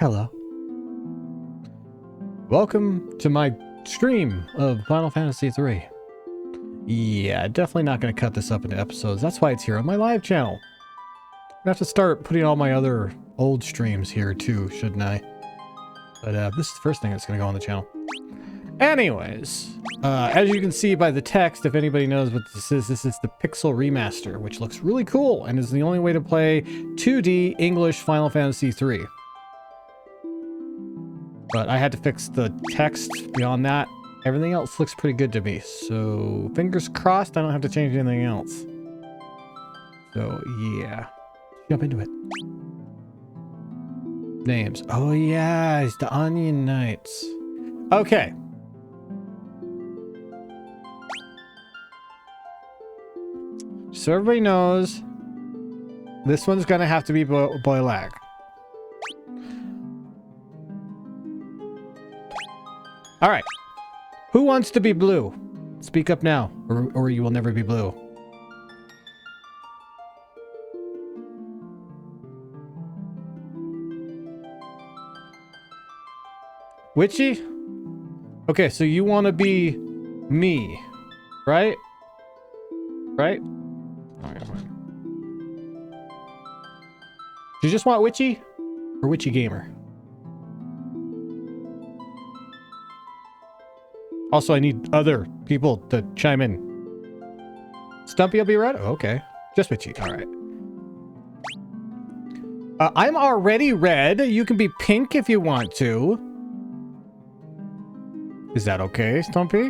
Hello. Welcome to my stream of Final Fantasy III. Yeah, definitely not going to cut this up into episodes. That's why it's here on my live channel. I have to start putting all my other old streams here too, shouldn't I? But this is the first thing that's going to go on the channel. Anyways, as you can see by the text, if anybody knows what this is the Pixel Remaster, which looks really cool and is the only way to play 2D English Final Fantasy III. But I had to fix the text. Beyond that, everything else looks pretty good to me. So fingers crossed I don't have to change anything else. So yeah, jump into it. Names. Oh yeah, it's the Onion Knights. Okay. So everybody knows this one's gonna have to be Boilag. All right. Who wants to be blue? Speak up now, or you will never be blue. Witchy? Okay, so you want to be me, right? Right? Okay, fine. Do you just want Witchy? Or Witchy Gamer? Also, I need other people to chime in. Stumpy will be red? Oh, okay. Just Witchy. All right. I'm already red. You can be pink if you want to. Is that okay, Stumpy?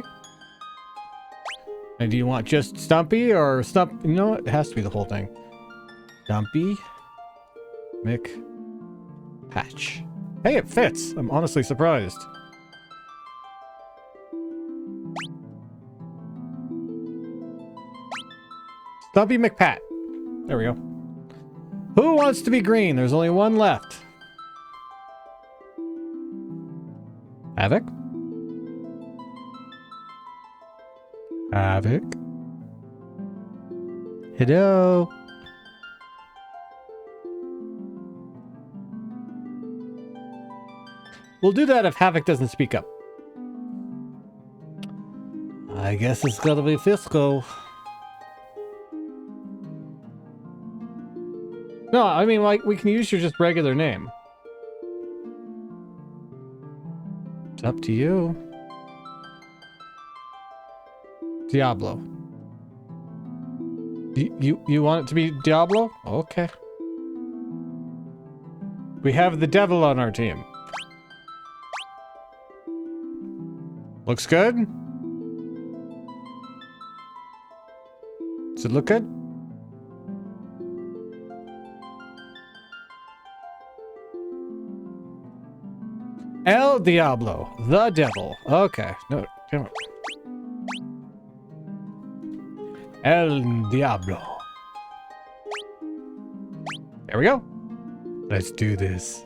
And do you want just Stumpy or Stump? You know what? It has to be the whole thing. Stumpy. Mick. Patch. Hey, it fits. I'm honestly surprised. Stumpy McPat. There we go. Who wants to be green? There's only one left. Havoc? Havoc? Hello? We'll do that if Havoc doesn't speak up. I guess it's gotta be Fisco. No, I mean, like, we can use your just regular name. It's up to you. Diablo. You want it to be Diablo? Okay. We have the devil on our team. Looks good? Does it look good? El Diablo, the devil. Okay, no, damn it. El Diablo. There we go. Let's do this.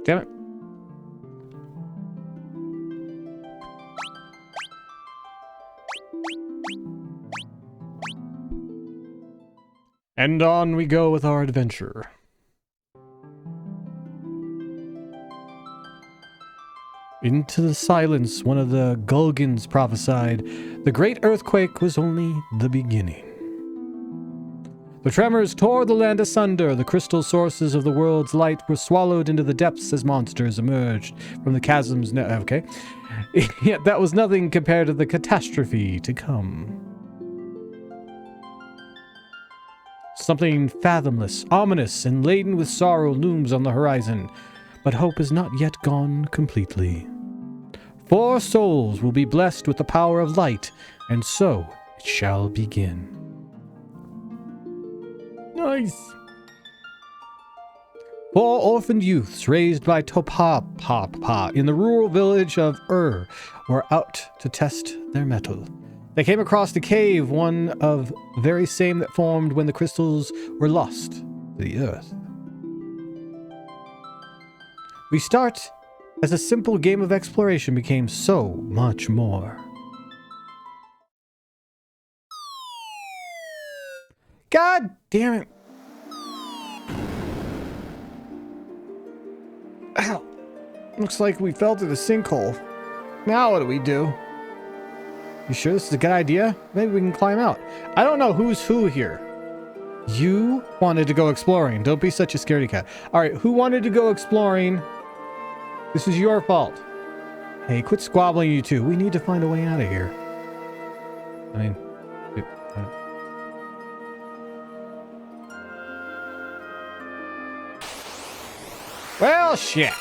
Damn it. And on we go with our adventure. Into the silence, one of the Gulgans prophesied, the great earthquake was only the beginning. The tremors tore the land asunder, the crystal sources of the world's light were swallowed into the depths as monsters emerged from the chasms. Okay. Yet that was nothing compared to the catastrophe to come. Something fathomless, ominous, and laden with sorrow looms on the horizon, but hope is not yet gone completely. 4 souls will be blessed with the power of light, and so it shall begin. Nice. 4 orphaned youths raised by Topapa in the rural village of were out to test their mettle. They came across the cave, one of very same that formed when the crystals were lost to the earth. We start as a simple game of exploration became so much more. God damn it. Ow. Looks like we fell to the sinkhole. Now what do we do? You sure this is a good idea? Maybe we can climb out. I don't know who's who here. You wanted to go exploring. Don't be such a scaredy cat. All right, who wanted to go exploring? This is your fault. Hey, quit squabbling, you two. We need to find a way out of here. I mean... Well, shit.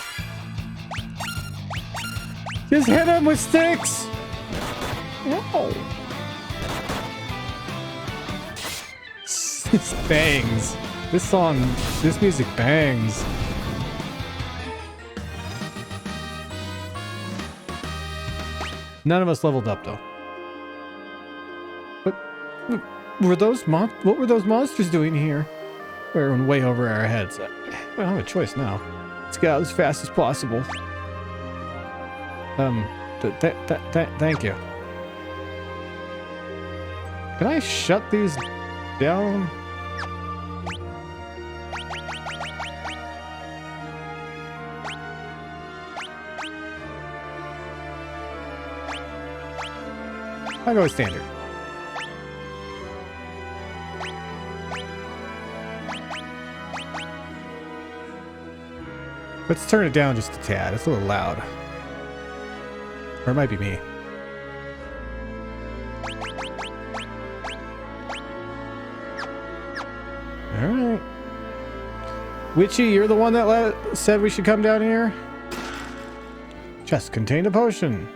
Just hit him with sticks. No. This bangs. This song, this music bangs. None of us leveled up though. But were those what were those monsters doing here? We're way over our heads. I don't have a choice now. Let's get out as fast as possible. Thank you. Can I shut these down? I'll go with standard. Let's turn it down just a tad. It's a little loud. Or it might be me. Alright. Witchy, you're the one that said we should come down here? Chest contained a potion.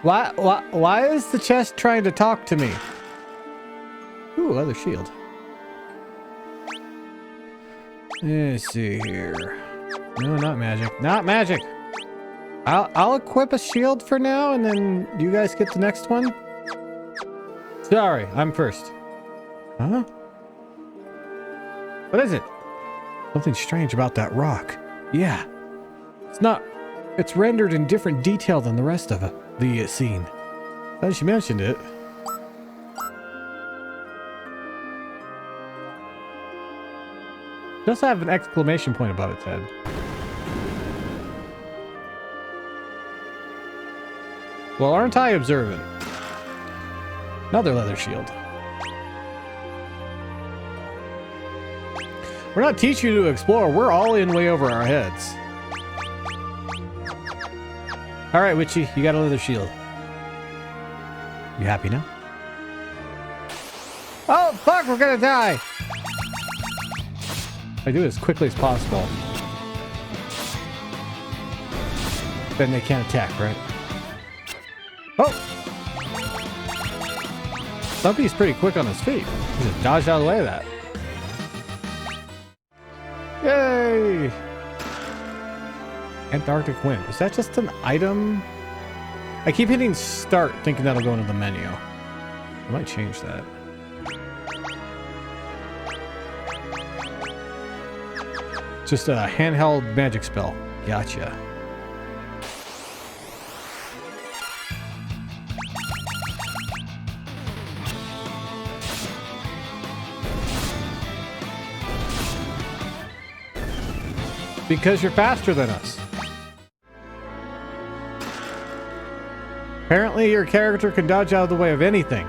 Why is the chest trying to talk to me? Ooh, leather shield. Let's see here. No, not magic. Not magic! I'll equip a shield for now, and then you guys get the next one. Sorry, I'm first. Huh? What is it? Something strange about that rock. Yeah. It's rendered in different detail than the rest of the scene. As you mentioned it. It does have an exclamation point above its head. Well, aren't I observant? Another leather shield. We're not teaching you to explore. We're all in way over our heads. All right, Witchy, you got a leather shield. You happy now? Oh, fuck, we're gonna die. I do it as quickly as possible. Then they can't attack, right? Oh! Stumpy's pretty quick on his feet. He just dodged out of the way of that. Yay! Antarctic wind. Is that just an item? I keep hitting start thinking that'll go into the menu. I might change that. Just a handheld magic spell. Gotcha. Because you're faster than us. Apparently your character can dodge out of the way of anything.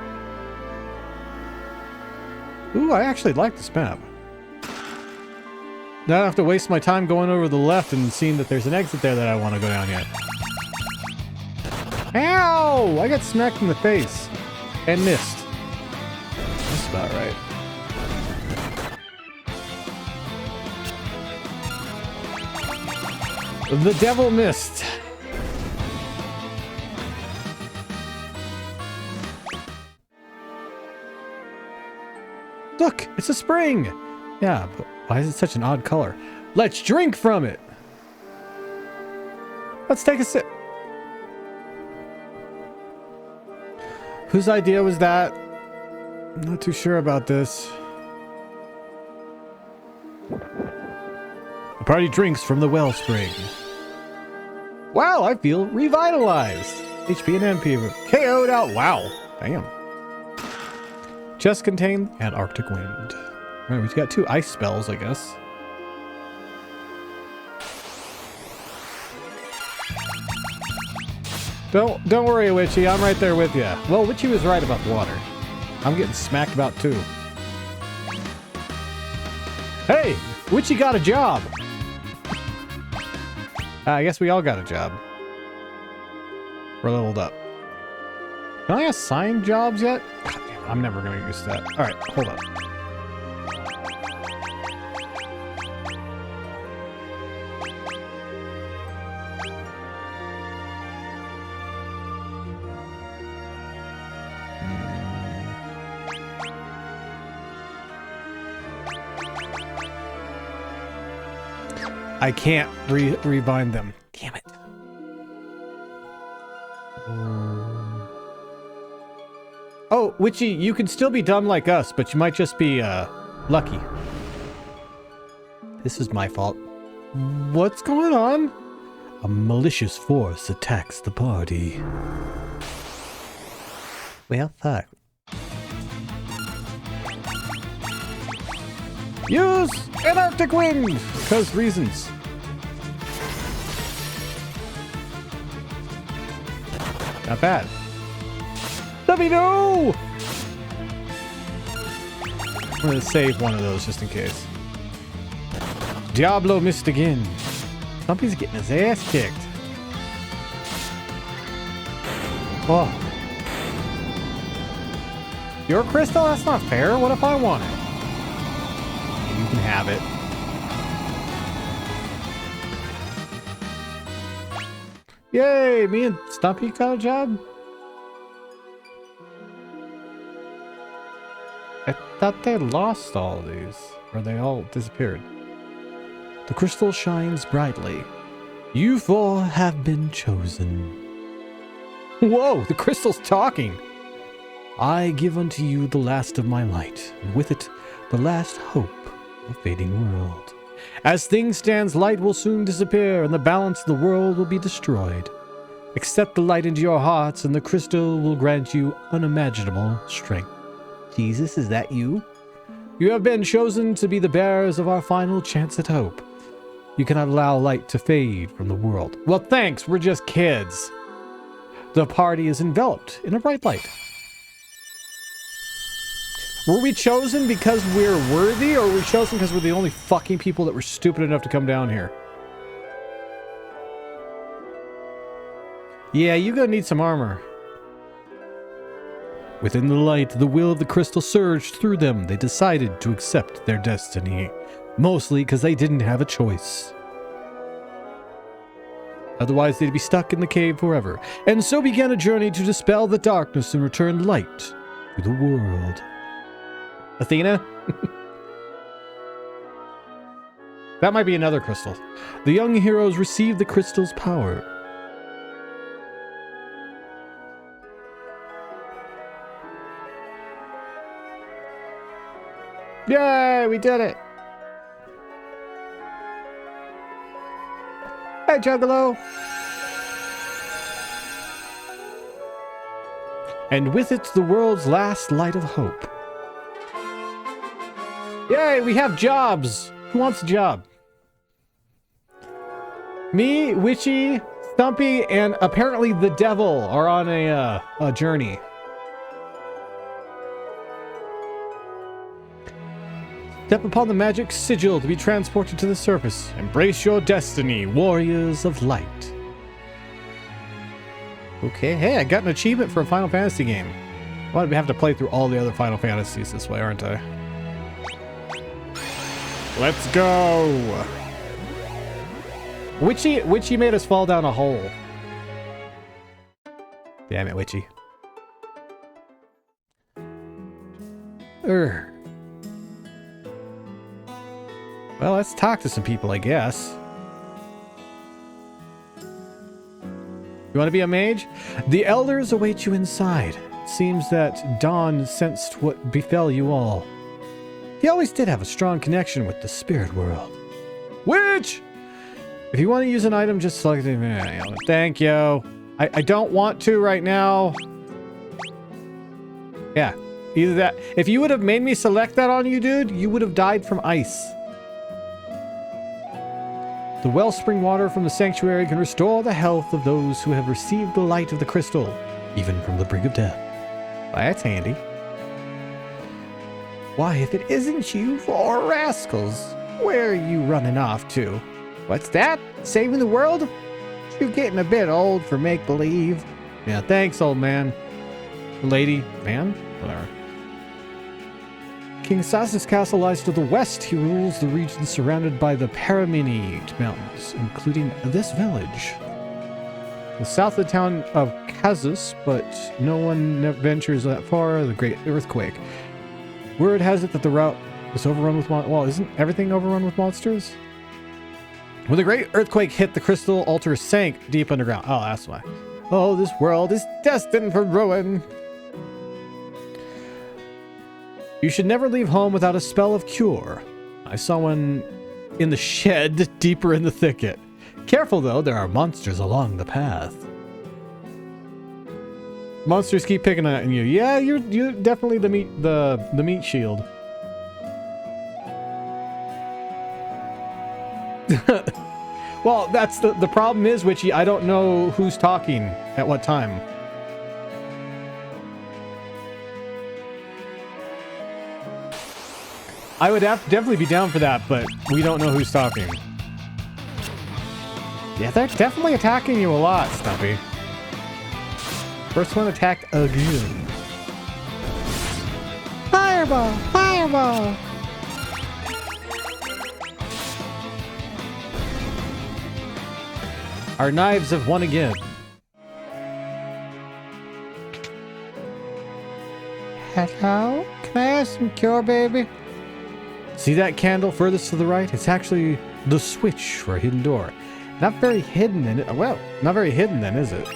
Ooh, I actually like this map. Now I don't have to waste my time going over the left and seeing that there's an exit there that I want to go down yet. Ow! I got smacked in the face. And missed. That's about right. The devil missed. Look, it's a spring. Yeah, but why is it such an odd color? Let's drink from it. Let's take a sip. Whose idea was that? I'm not too sure about this. The party drinks from the wellspring. Wow, I feel revitalized. HP and MP KO'd out. Wow. Damn. Chest contained Antarctic wind. Alright, we've got 2 ice spells, I guess. Don't worry, Witchy. I'm right there with you. Well, Witchy was right about the water. I'm getting smacked about too. Hey, Witchy got a job. I guess we all got a job. We're leveled up. Can I assign jobs yet? God damn, I'm never gonna use that. All right, hold up. I can't rebind them. Damn it. Oh, Witchy, you can still be dumb like us, but you might just be, lucky. This is my fault. What's going on? A malicious force attacks the party. Well, fuck. Use an Arctic Wind! Because reasons. Not bad. Stubby, no! I'm gonna save one of those just in case. Diablo missed again. Stumpy's getting his ass kicked. Oh. Your crystal? That's not fair. What if I want it? You can have it. Yay! Me and Stumpy got a job? I thought they lost all of these. Or they all disappeared. The crystal shines brightly. You four have been chosen. Whoa! The crystal's talking! I give unto you the last of my light, and with it the last hope of a fading world. As things stand, light will soon disappear, and the balance of the world will be destroyed. Accept the light into your hearts, and the crystal will grant you unimaginable strength. Jesus, is that you? You have been chosen to be the bearers of our final chance at hope. You cannot allow light to fade from the world. Well, thanks, we're just kids. The party is enveloped in a bright light. Were we chosen because we're worthy, or were we chosen because we're the only fucking people that were stupid enough to come down here? Yeah, you're gonna need some armor. Within the light, the will of the crystal surged through them. They decided to accept their destiny. Mostly because they didn't have a choice. Otherwise, they'd be stuck in the cave forever. And so began a journey to dispel the darkness and return light to the world. Athena? That might be another crystal. The young heroes received the crystal's power. Yay, we did it! Hey, Juggalo! And with it, the world's last light of hope. Yay, we have jobs! Who wants a job? Me, Witchy, Stumpy, and apparently the devil are on a journey. Step upon the magic sigil to be transported to the surface. Embrace your destiny, warriors of light. Okay, hey, I got an achievement for a Final Fantasy game. Well, I'd have to play through all the other Final Fantasies this way, aren't I? Let's go! Witchy made us fall down a hole. Damn it, Witchy. Well, let's talk to some people, I guess. You want to be a mage? The elders await you inside. It seems that Dawn sensed what befell you all. He always did have a strong connection with the spirit world. Witch! If you want to use an item, just select it. Thank you. I don't want to right now. Yeah, either that. If you would have made me select that on you, dude, you would have died from ice. The wellspring water from the sanctuary can restore the health of those who have received the light of the crystal, even from the brink of death. Well, that's handy. Why, if it isn't you four rascals, where are you running off to? What's that? Saving the world? You're getting a bit old for make-believe. Yeah, thanks, old man. Lady, man? Whatever. King Sassus Castle lies to the west. He rules the region surrounded by the Paraminid Mountains, including this village. The south of the town of Kazus, but no one ventures that far. The Great Earthquake. Word has it that the route is overrun with well, isn't everything overrun with monsters? When the Great Earthquake hit, the crystal altar sank deep underground. Oh, that's why. Oh, this world is destined for ruin. You should never leave home without a spell of cure. I saw one in the shed deeper in the thicket. Careful though, there are monsters along the path. Monsters keep picking on you. Yeah, you're definitely the meat shield. Well, that's the problem is, Witchy, I don't know who's talking at what time. I would have to definitely be down for that, but we don't know who's talking. Yeah, they're definitely attacking you a lot, Stumpy. First one attacked again. Fireball! Fireball! Our knives have won again. Hello? Can I have some cure, baby? See that candle furthest to the right? It's actually the switch for a hidden door. Not very hidden in it. Well, not very hidden then, is it?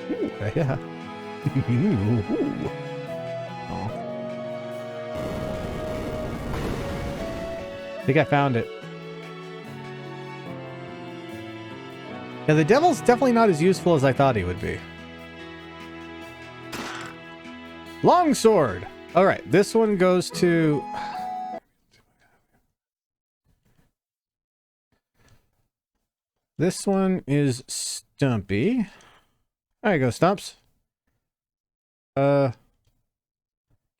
Ooh, yeah. Oh. I think I found it. Yeah, the devil's definitely not as useful as I thought he would be. Longsword! Alright, this one goes to... This one is Stumpy. There you go, Stumps. Can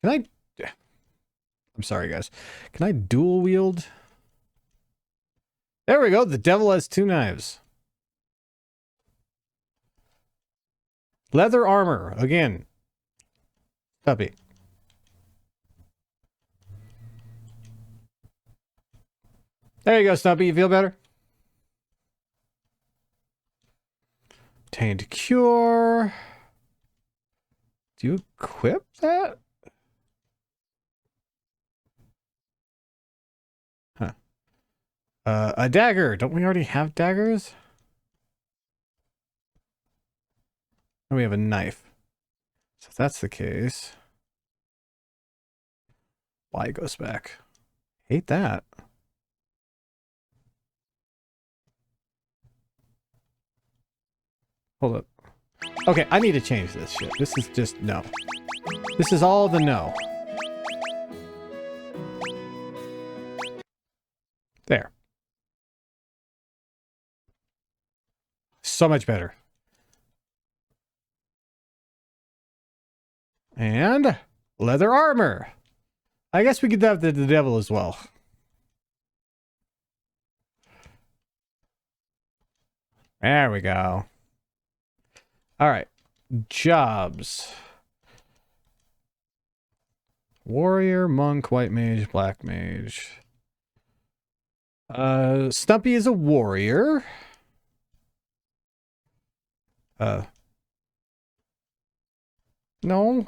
I... I'm sorry, guys. Can I dual wield? There we go. The devil has two knives. Leather armor. Again. Stumpy. There you go, Stumpy. You feel better? Obtained cure. Do you equip that? Huh. A dagger. Don't we already have daggers? And we have a knife. So if that's the case, Y goes back. Hate that. Hold up. Okay, I need to change this shit. This is just no. This is all the no. There. So much better. And leather armor. I guess we could have the devil as well. There we go. All right. Jobs. Warrior, monk, white mage, black mage. Stumpy is a warrior. No.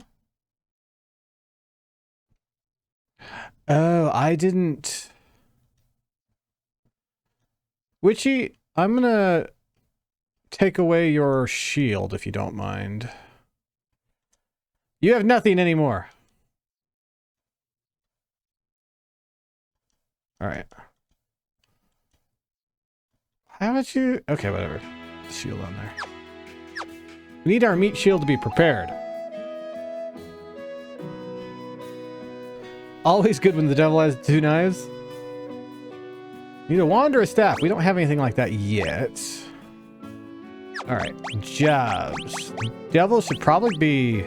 Oh, I didn't. Witchy, I'm gonna take away your shield if you don't mind. You have nothing anymore. Alright. How about you? Okay, whatever. Shield on there. We need our meat shield to be prepared. Always good when the devil has two knives. Need a wand or a staff. We don't have anything like that yet. All right, jobs. Devil should probably be...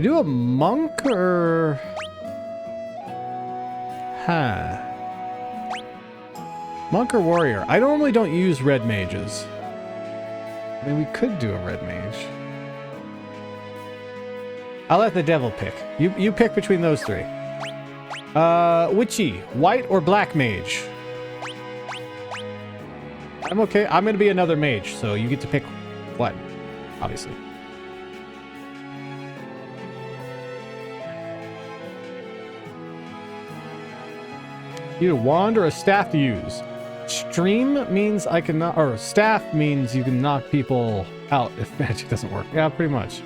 Do a monk or... Huh. Monk or warrior? I normally don't use red mages. I mean, we could do a red mage. I'll let the devil pick. You pick between those three. Witchy, white or black mage? I'm okay. I'm gonna be another mage, so you get to pick what, obviously. Need a wand or a staff to use. Stream means I can knock, or staff means you can knock people out if magic doesn't work. Yeah, pretty much.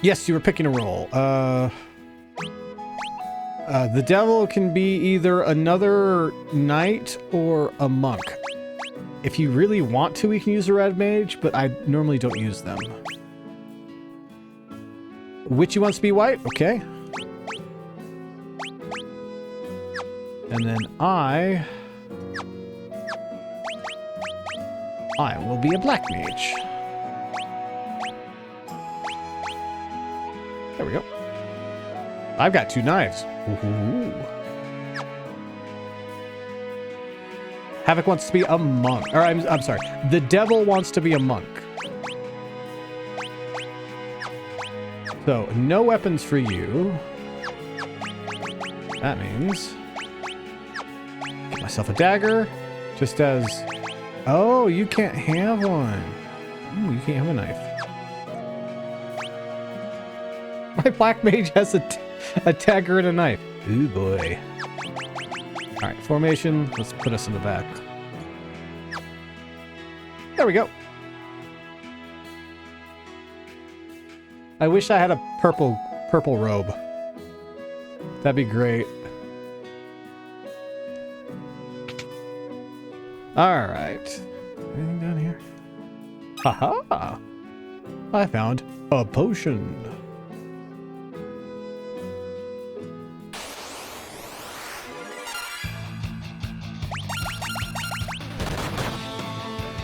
Yes, you were picking a role. The devil can be either another knight or a monk. If you really want to, we can use a red mage, but I normally don't use them. Witchy wants to be white? Okay. And then I will be a black mage. There we go. I've got 2 knives. Ooh. Havoc wants to be a monk. Or I'm sorry. The devil wants to be a monk. So, no weapons for you. That means... Get myself a dagger. Just as... Oh, you can't have one. Ooh, you can't have a knife. My black mage has a dagger and a knife. Ooh, boy. Alright, formation. Let's put us in the back. There we go. I wish I had a purple robe. That'd be great. Alright. Anything down here? Haha! I found a potion.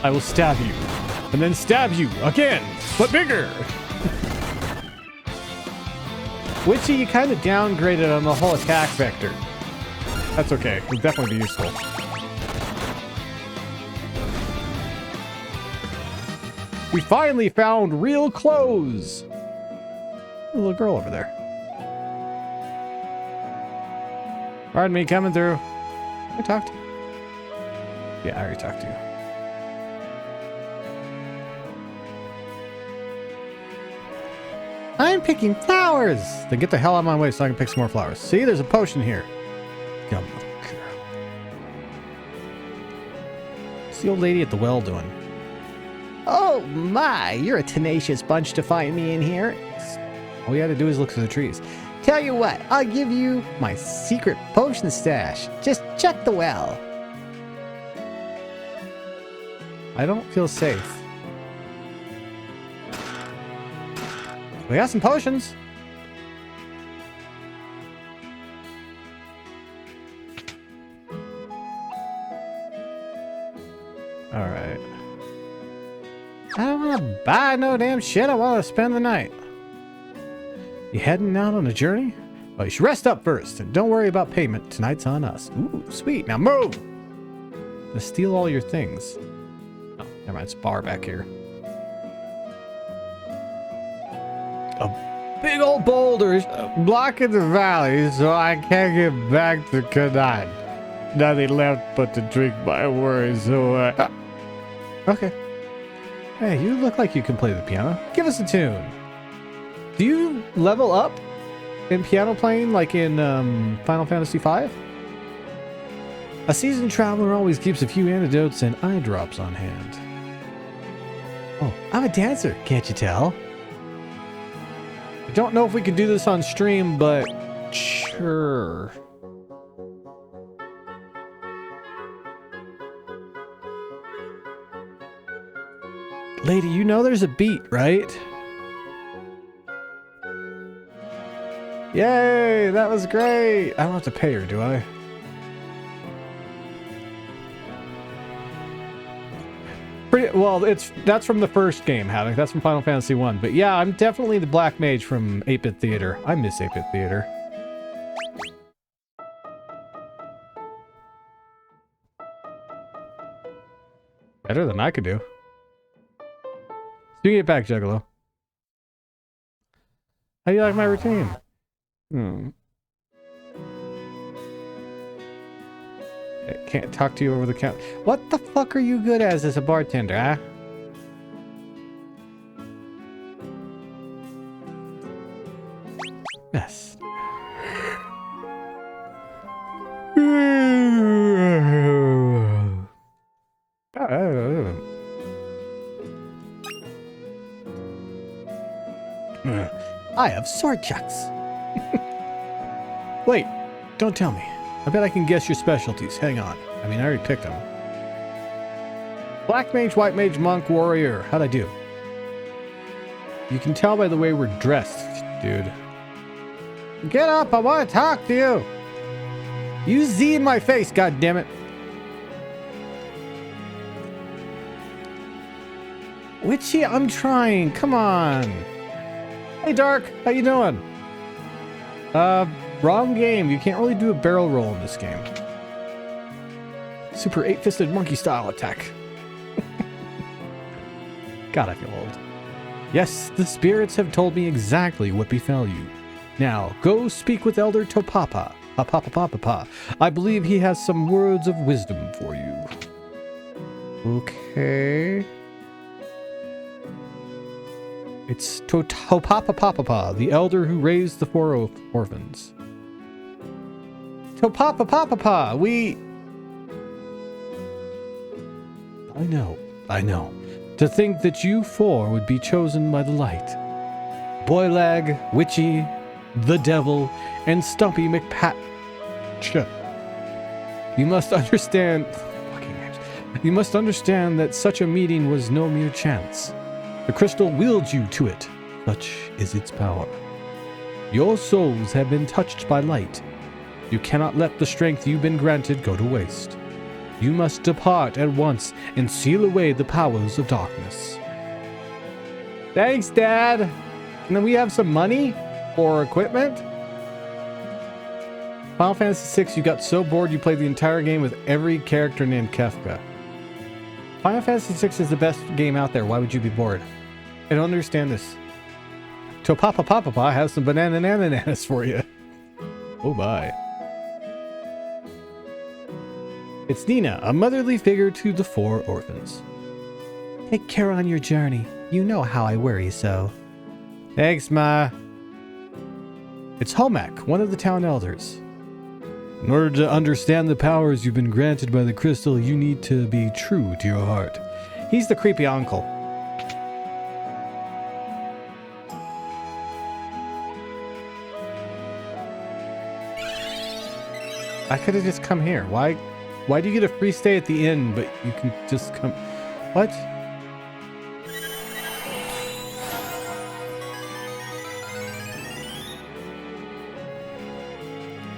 I will stab you, and then stab you again, but bigger. Witchy, you kind of downgraded on the whole attack vector. That's okay. It'll definitely be useful. We finally found real clothes. A little girl over there. Pardon me, coming through. Can I talk to you? Yeah, I already talked to you. I'm picking flowers! Then get the hell out of my way so I can pick some more flowers. See, there's a potion here. Come on, girl. What's the old lady at the well doing? Oh my, you're a tenacious bunch to find me in here. All you had to do is look through the trees. Tell you what, I'll give you my secret potion stash. Just check the well. I don't feel safe. We got some potions. All right. I don't want to buy no damn shit. I want to spend the night. You heading out on a journey? Well, you should rest up first and don't worry about payment. Tonight's on us. Ooh, sweet. Now move. Let's steal all your things. Oh, never mind. It's a bar back here. A big old boulders blocking the valley so I can't get back to Canaan. Nothing left but to drink my worries away. Okay. Hey, you look like you can play the piano. Give us a tune. Do you level up in piano playing like in Final Fantasy V? A seasoned traveler always keeps a few antidotes and eye drops on hand. Oh, I'm a dancer, can't you tell? I don't know if we could do this on stream, but sure. Lady, you know there's a beat, right? Yay, that was great. I don't have to pay her, do I? Well, that's from the first game, Havoc. That's from Final Fantasy 1. But yeah, I'm definitely the Black Mage from 8-Bit Theater. I miss 8-Bit Theater. Better than I could do. Bring it back, Juggalo. How do you like my routine? I can't talk to you over the count. What the fuck are you good as a bartender, huh? Yes. I have sword chucks. Wait, don't tell me. I bet I can guess your specialties. Hang on. I mean, I already picked them. Black mage, white mage, monk, warrior. How'd I do? You can tell by the way we're dressed, dude. Get up, I want to talk to you. You Z in my face, goddammit. Witchy, I'm trying. Come on. Hey, Dark. How you doing? Wrong game. You can't really do a barrel roll in this game. Super 8-fisted monkey style attack. God, I feel old. Yes, the spirits have told me exactly what befell you. Now, go speak with Elder Topapa. I believe he has some words of wisdom for you. Okay. It's Topapa, the elder who raised the 4 orphans. Topapa, we... I know. To think that you 4 would be chosen by the light. Boylag, Witchy, the Devil, and Stumpy McPat... You must understand... You must understand that such a meeting was no mere chance. The crystal willed you to it. Such is its power. Your souls have been touched by light. You cannot let the strength you've been granted go to waste. You must depart at once and seal away the powers of darkness. Thanks, Dad. Can we have some money or equipment? Final Fantasy VI, you got so bored you played the entire game with every character named Kefka. Final Fantasy VI is the best game out there. Why would you be bored? I don't understand this. Topapa has some bananas for you. Oh, bye. It's Nina, a motherly figure to the 4 orphans. Take care on your journey. You know how I worry so. Thanks, Ma. It's Homak, one of the town elders. In order to understand the powers you've been granted by the crystal, you need to be true to your heart. He's the creepy uncle. I could have just come here. Why do you get a free stay at the inn, but you can just come... What?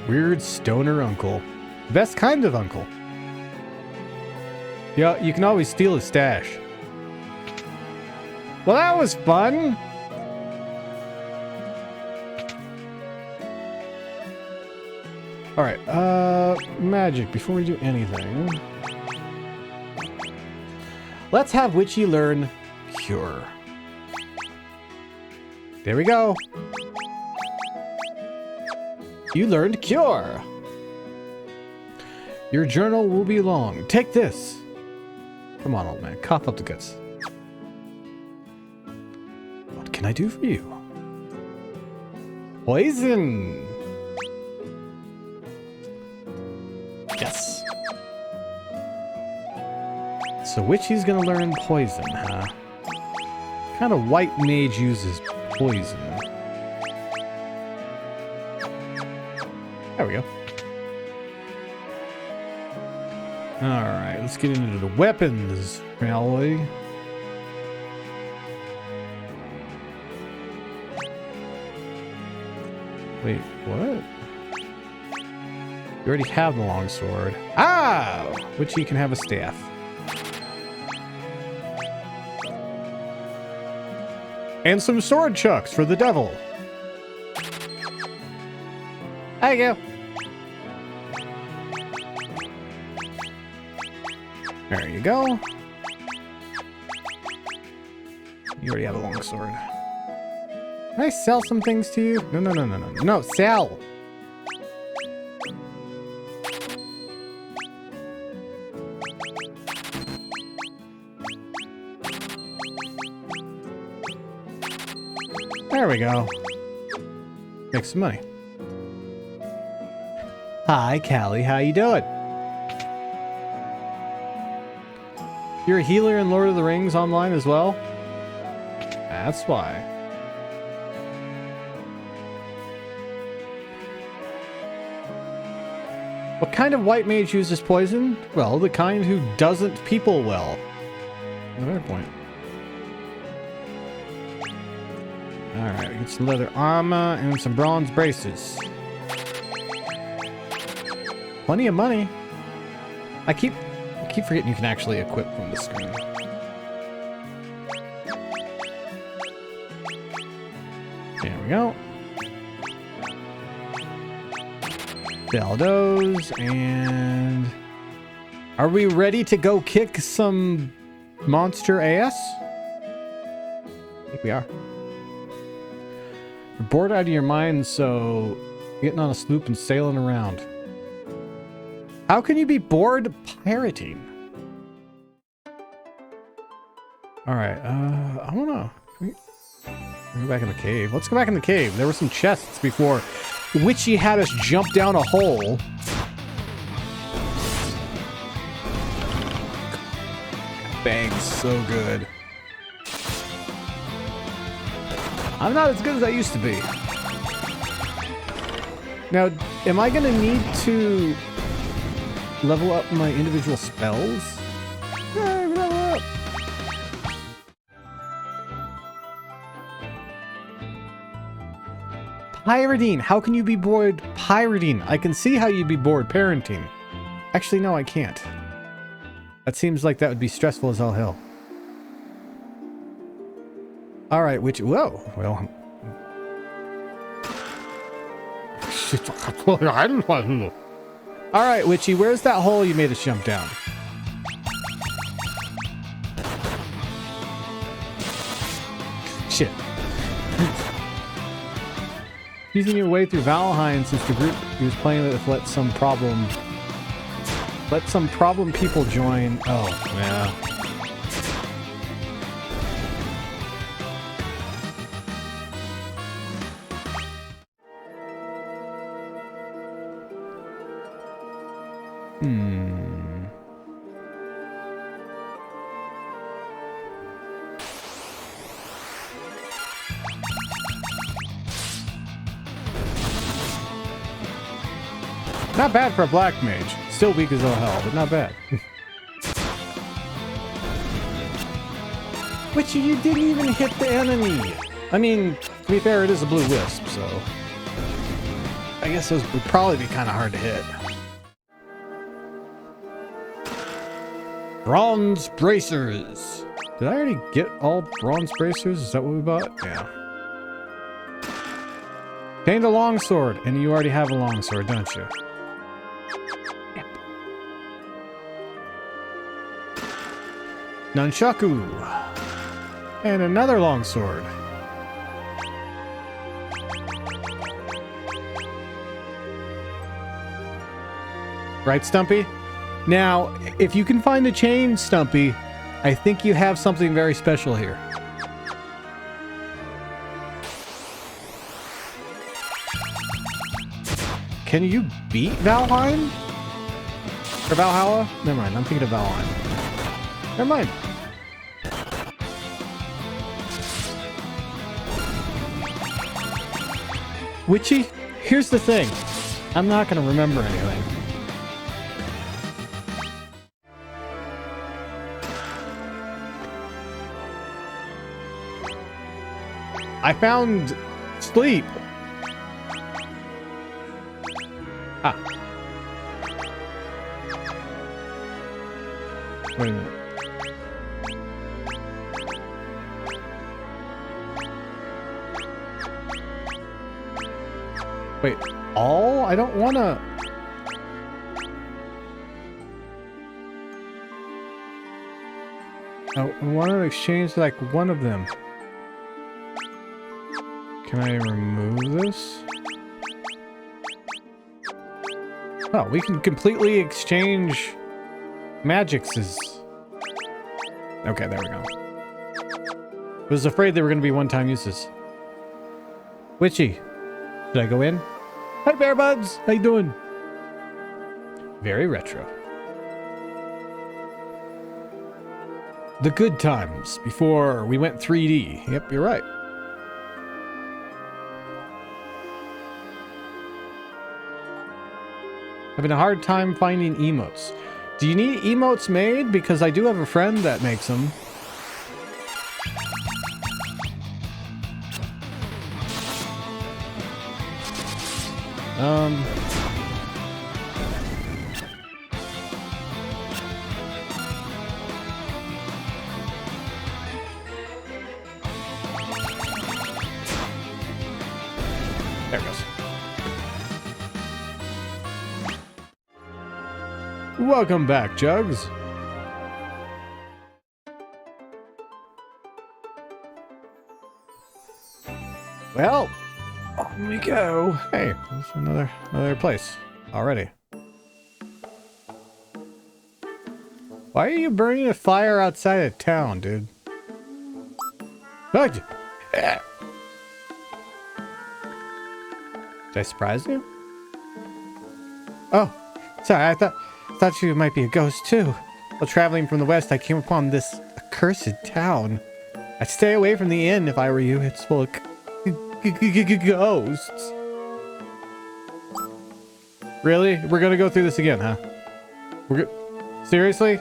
Weird stoner uncle. Best kind of uncle. Yeah, you can always steal his stash. Well, that was fun. Alright, magic, before we do anything. Let's have Witchy learn Cure. There we go. You learned Cure. Your journal will be long. Take this. Come on, old man. Cough up the guts. What can I do for you? Poison. Yes. So Witchy's gonna learn poison, huh? What kind of white mage uses poison? There we go. Alright, let's get into the weapons, shall we? Wait, what? You already have the longsword. Ah! Which you can have a staff. And some sword chucks for the devil. There you go. There you go. You already have a longsword. Can I sell some things to you? No, no, no, no, no. No, sell! There we go. Make some money. Hi, Callie. How you doing? You're a healer in Lord of the Rings online as well? That's why. What kind of white mage uses poison? Well, the kind who doesn't people well. Another point. Alright, we get some leather armor and some bronze braces. Plenty of money. I keep forgetting you can actually equip from the screen. There we go. Sell those, and are we ready to go kick some monster ass? I think we are. You're bored out of your mind, so getting on a sloop and sailing around. How can you be bored pirating? Alright, I don't know. Can we go back in the cave? Let's go back in the cave. There were some chests before Witchy had us jump down a hole. Bang, so good. I'm not as good as I used to be. Now, am I gonna need to level up my individual spells? Yeah, level up. Pirating. How can you be bored pirating? I can see how you'd be bored parenting. Actually, no, I can't. That seems like that would be stressful as all hell. Alright, which... Whoa. Well... Alright, Witchy, where's that hole you made us jump down? Shit. Using your way through Valheim since the group he was playing with let some problem people join. Oh, yeah. Not bad for a black mage. Still weak as all hell, but not bad. Which you didn't even hit the enemy. I mean, to be fair, it is a blue wisp, so I guess those would probably be kind of hard to hit. Bronze bracers. Did I already get all bronze bracers? Is that what we bought? Yeah. Gained a longsword, and you already have a longsword, don't you? Nunchaku. And another longsword. Right, Stumpy? Now, if you can find the chain, Stumpy, I think you have something very special here. Can you beat Valheim? Or Valhalla? Never mind, I'm thinking of Valheim. Never mind. Witchy, here's the thing. I'm not going to remember anything. I found sleep. Ah. Wait a minute. Wait, all? I don't wanna... I want to exchange like one of them. Can I remove this? Oh, we can completely exchange magicses. Okay, there we go. I was afraid they were going to be one-time uses. Witchy, should I go in? Hi, Bear Buds. How you doing? Very retro. The good times before we went 3D. Yep, you're right. Having a hard time finding emotes. Do you need emotes made? Because I do have a friend that makes them. There it goes. Welcome back, Jugs. Well, on we go. Hey, there's another place already. Why are you burning a fire outside of town, dude? Did I surprise you? Oh, sorry. I thought you might be a ghost too. While traveling from the west, I came upon this accursed town. I'd stay away from the inn if I were you. It's full of ghosts. Really? We're gonna go through this again, huh? Seriously?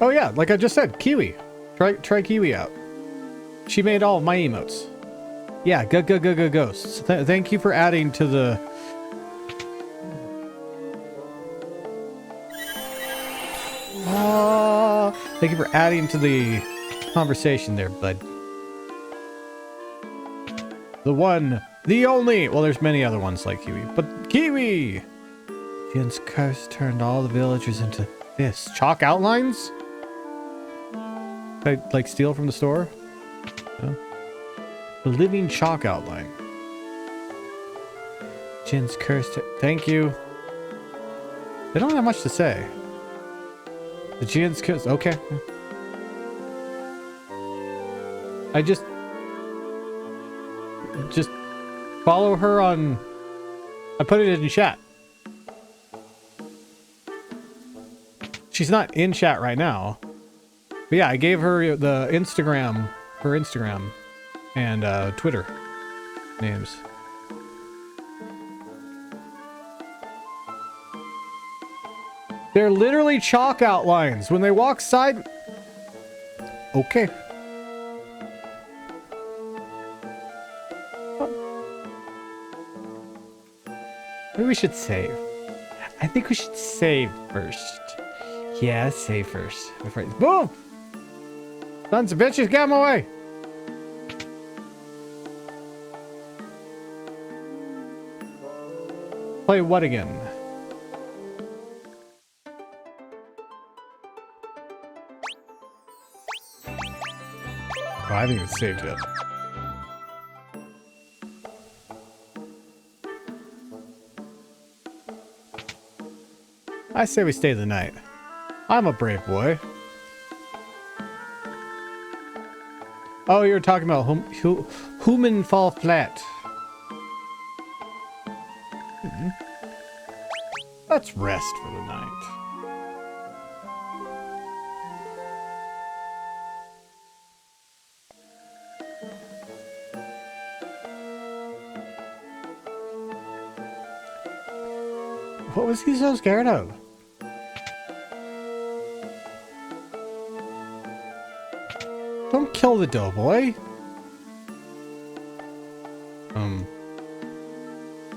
Oh yeah, like I just said, Kiwi. Try Kiwi out. She made all of my emotes. Yeah, ghosts. Thank you for adding to the... Thank you for adding to the conversation there, bud. The one, the only... Well, there's many other ones like Kiwi, but Kiwi! Jin's curse turned all the villagers into this. Chalk outlines? Can I, like, steal from the store? No? The living chalk outline. Jin's curse. Thank you. They don't have much to say. The Jin's curse. Okay. I just follow her on. I put it in chat. She's not in chat right now. But yeah, I gave her the Instagram, her Instagram and Twitter names. They're literally chalk outlines. When they walk side... Okay. Maybe we should save. I think we should save first. Yeah, save first. Boom! Sons of bitches, get him away! Play what again? Oh, I haven't even saved it. I say we stay the night. I'm a brave boy. Oh, you're talking about Human Fall Flat. Let's rest for the night. What was he so scared of? Don't kill the doughboy.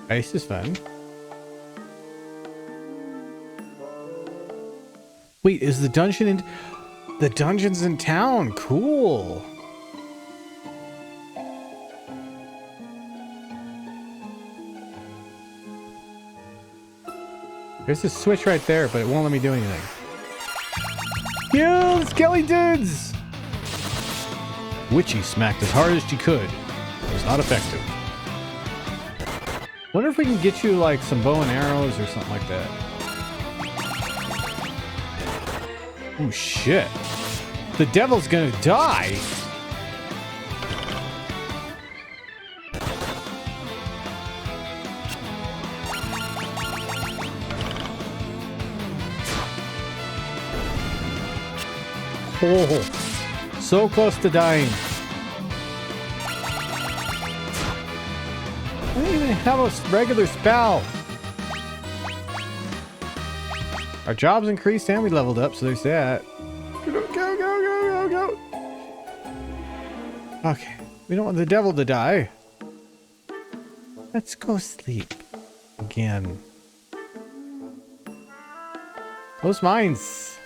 Ice is fun. Wait, is the dungeon in... The dungeon's in town. Cool. There's a switch right there, but it won't let me do anything. Kill the skelly dudes! Witchy smacked as hard as she could. It was not effective. Wonder if we can get you like some bow and arrows or something like that. Oh shit. The devil's gonna die! Oh, so close to dying. I don't even have a regular spell. Our jobs increased and we leveled up, so there's that. Go. Okay, we don't want the devil to die. Let's go sleep again. Those mines.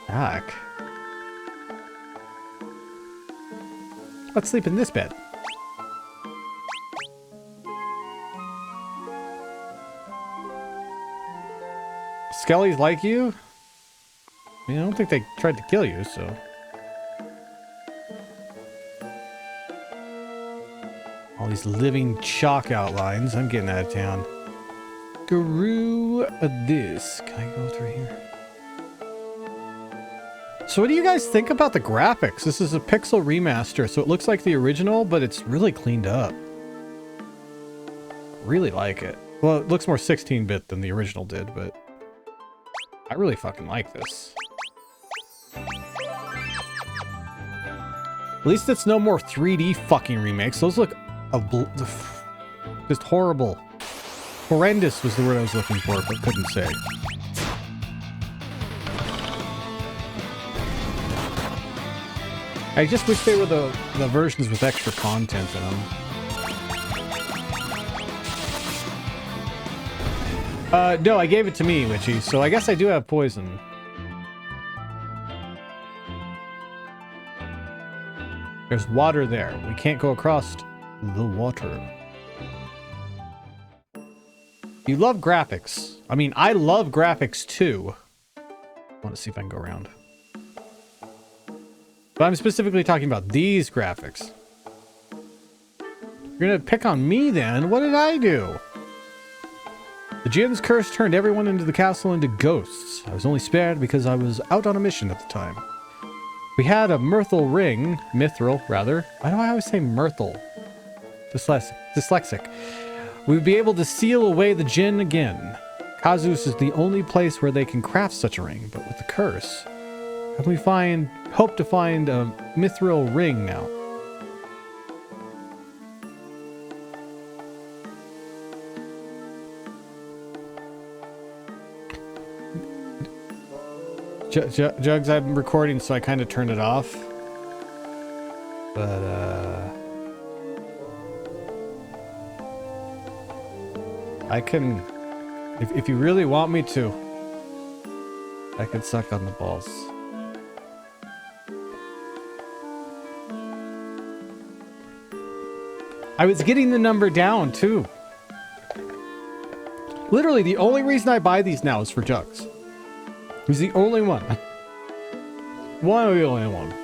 Fuck. Let's sleep in this bed. Skellies like you? I mean, I don't think they tried to kill you, so... All these living chalk outlines. I'm getting out of town. Screw this. Can I go through here? So what do you guys think about the graphics? This is a pixel remaster, so it looks like the original, but it's really cleaned up. Really like it. Well, it looks more 16-bit than the original did, but I really fucking like this. At least it's no more 3D fucking remakes. Those look just horrible. Horrendous was the word I was looking for, but couldn't say. I just wish they were the versions with extra content in them. No, I gave it to me, Witchy, so I guess I do have poison. There's water there. We can't go across the water. You love graphics. I mean, I love graphics too. I want to see if I can go around. But I'm specifically talking about these graphics. You're gonna pick on me then? What did I do? The Jinn's curse turned everyone into the castle into ghosts. I was only spared because I was out on a mission at the time. We had a Mithril ring. Mithril, rather. Why do I always say Mirthal? Dyslexic. We'd be able to seal away the Jinn again. Kazus is the only place where they can craft such a ring, but with the curse... Can we hope to find a Mithril ring now? Jugs, I'm recording, so I kind of turned it off. But, I can... If you really want me to, I can suck on the balls. I was getting the number down, too. Literally, the only reason I buy these now is for Jugs. He's the only one. One of the only one.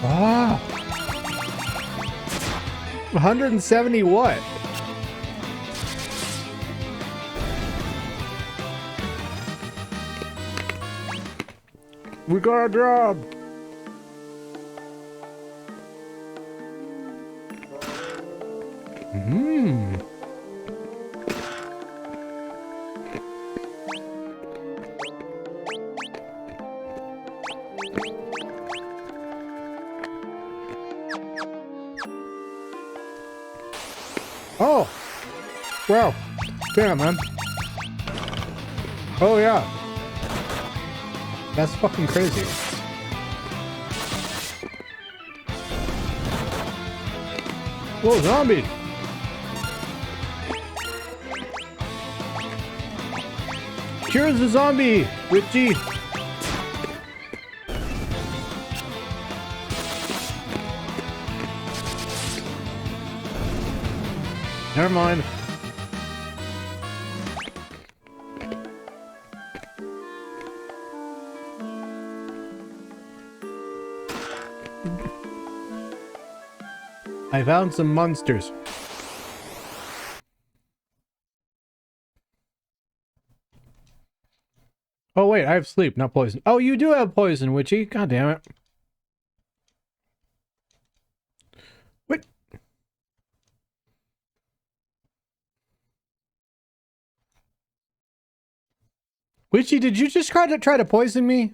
Ah! 170 what? We got a job! Oh! Wow. Damn, man. Oh, yeah. That's fucking crazy. Whoa, zombie! Cure the zombie, Richie! Never mind. I found some monsters. Oh wait, I have sleep, not poison. Oh, you do have poison, Witchy. God damn it. What? Witchy, did you just try to poison me?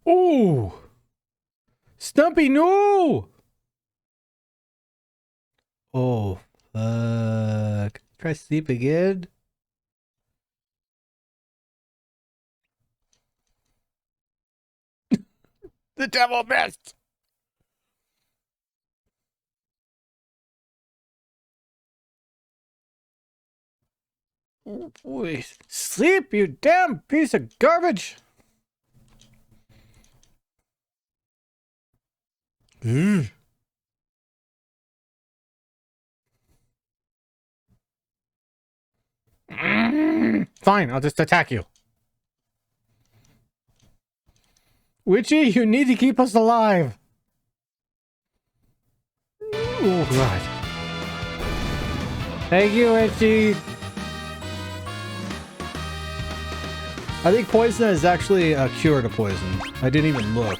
Oh! Stumpy, no! Oh, fuck. Try sleep again? The devil missed! Boy, sleep, you damn piece of garbage! Fine, I'll just attack you. Witchy, you need to keep us alive. Oh, God. Thank you, Witchy. I think poison is actually a cure to poison. I didn't even look.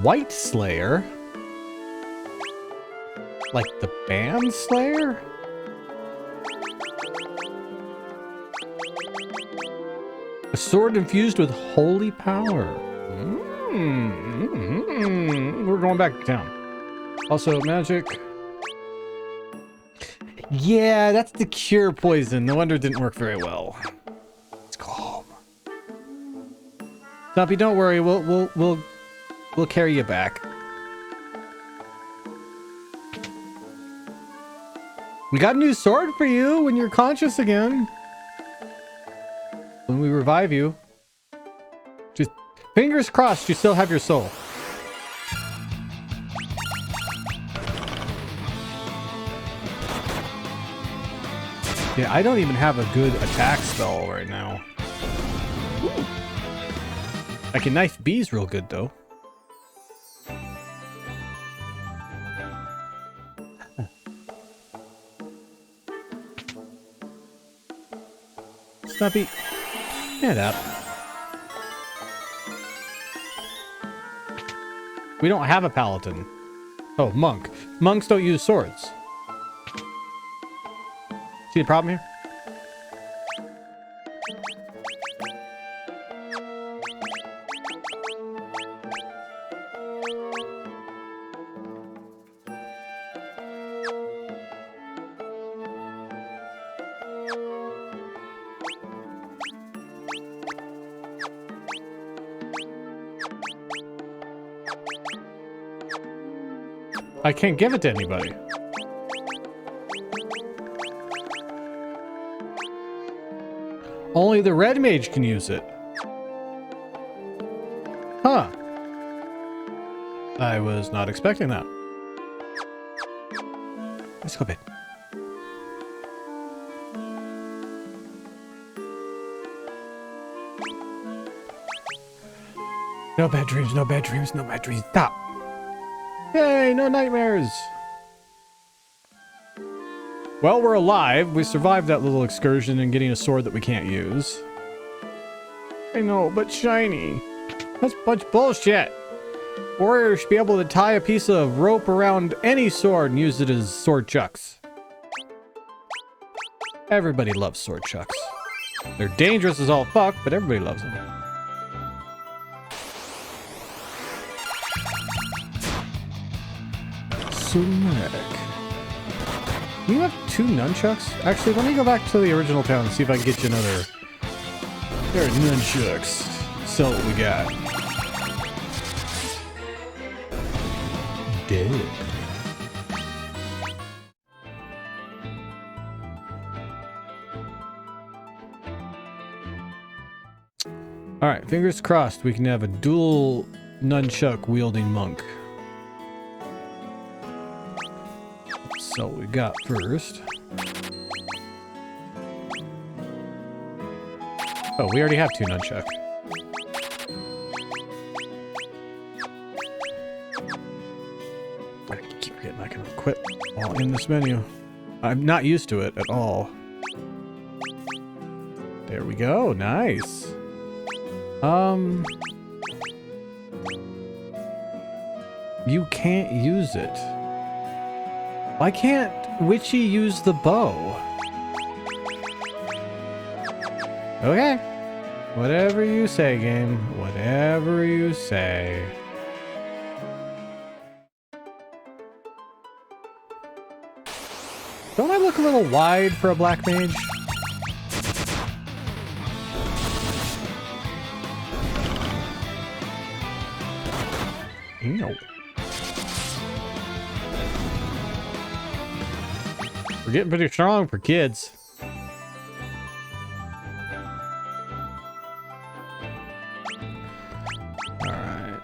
White Slayer? Like the band Slayer? A sword infused with holy power. We're going back to town. Also, magic. Yeah, that's the cure poison. No wonder it didn't work very well. It's calm. Stumpy, don't worry. We'll carry you back. We got a new sword for you when you're conscious again. When we revive you. Just fingers crossed you still have your soul. Yeah, I don't even have a good attack spell right now. Ooh. I can knife bees real good though. Stumpy, stand up. We don't have a paladin. Oh, monk. Monks don't use swords. See the problem here? I can't give it to anybody. Only the red mage can use it. Huh. I was not expecting that. Let's go bed. No bad dreams, no bad dreams, no bad dreams. Stop. Yay, no nightmares. Well, we're alive. We survived that little excursion and getting a sword that we can't use. I know, but shiny. That's much bullshit. Warriors should be able to tie a piece of rope around any sword and use it as sword chucks. Everybody loves sword chucks. They're dangerous as all fuck, but everybody loves them. Cinematic. You have 2 nunchucks? Actually, let me go back to the original town and see if I can get you another. There are nunchucks. Sell what we got. Dead. Alright, fingers crossed we can have a dual nunchuck wielding monk. So we got first. Oh, we already have 2 nunchuck. I keep forgetting I can equip while in this menu. I'm not used to it at all. There we go. Nice. You can't use it. Why can't Witchy use the bow? Okay. Whatever you say, game. Whatever you say. Don't I look a little wide for a black mage? Ew. We're getting pretty strong for kids. Alright.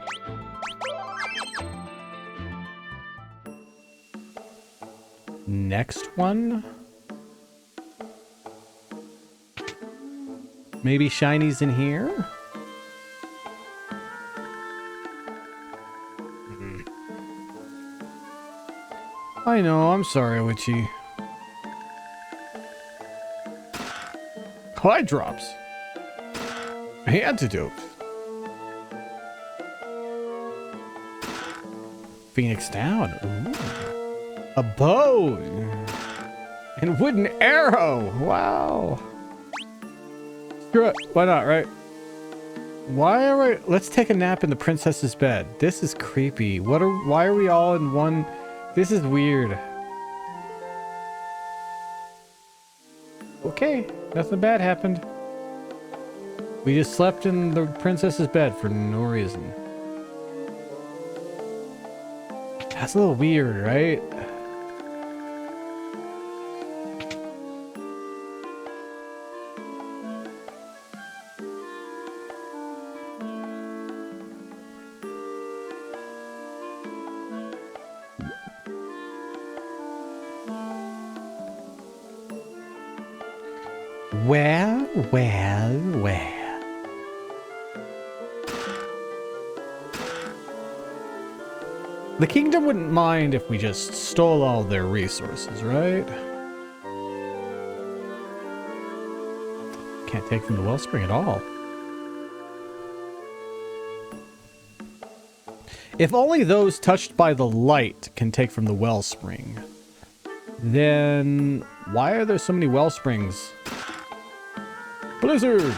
Next one? Maybe Shiny's in here? I know, I'm sorry, Witchy. Eye drops. Antidote. Phoenix down. Ooh. A bow. And wooden arrow. Wow. Screw it. Why not, right? Why are we... Let's take a nap in the princess's bed. This is creepy. Why are we all in one... This is weird. Okay, nothing bad happened. We just slept in the princess's bed for no reason. That's a little weird, right? Well, well, well. The kingdom wouldn't mind if we just stole all their resources, right? Can't take from the wellspring at all. If only those touched by the light can take from the wellspring, then why are there so many wellsprings? Blizzard!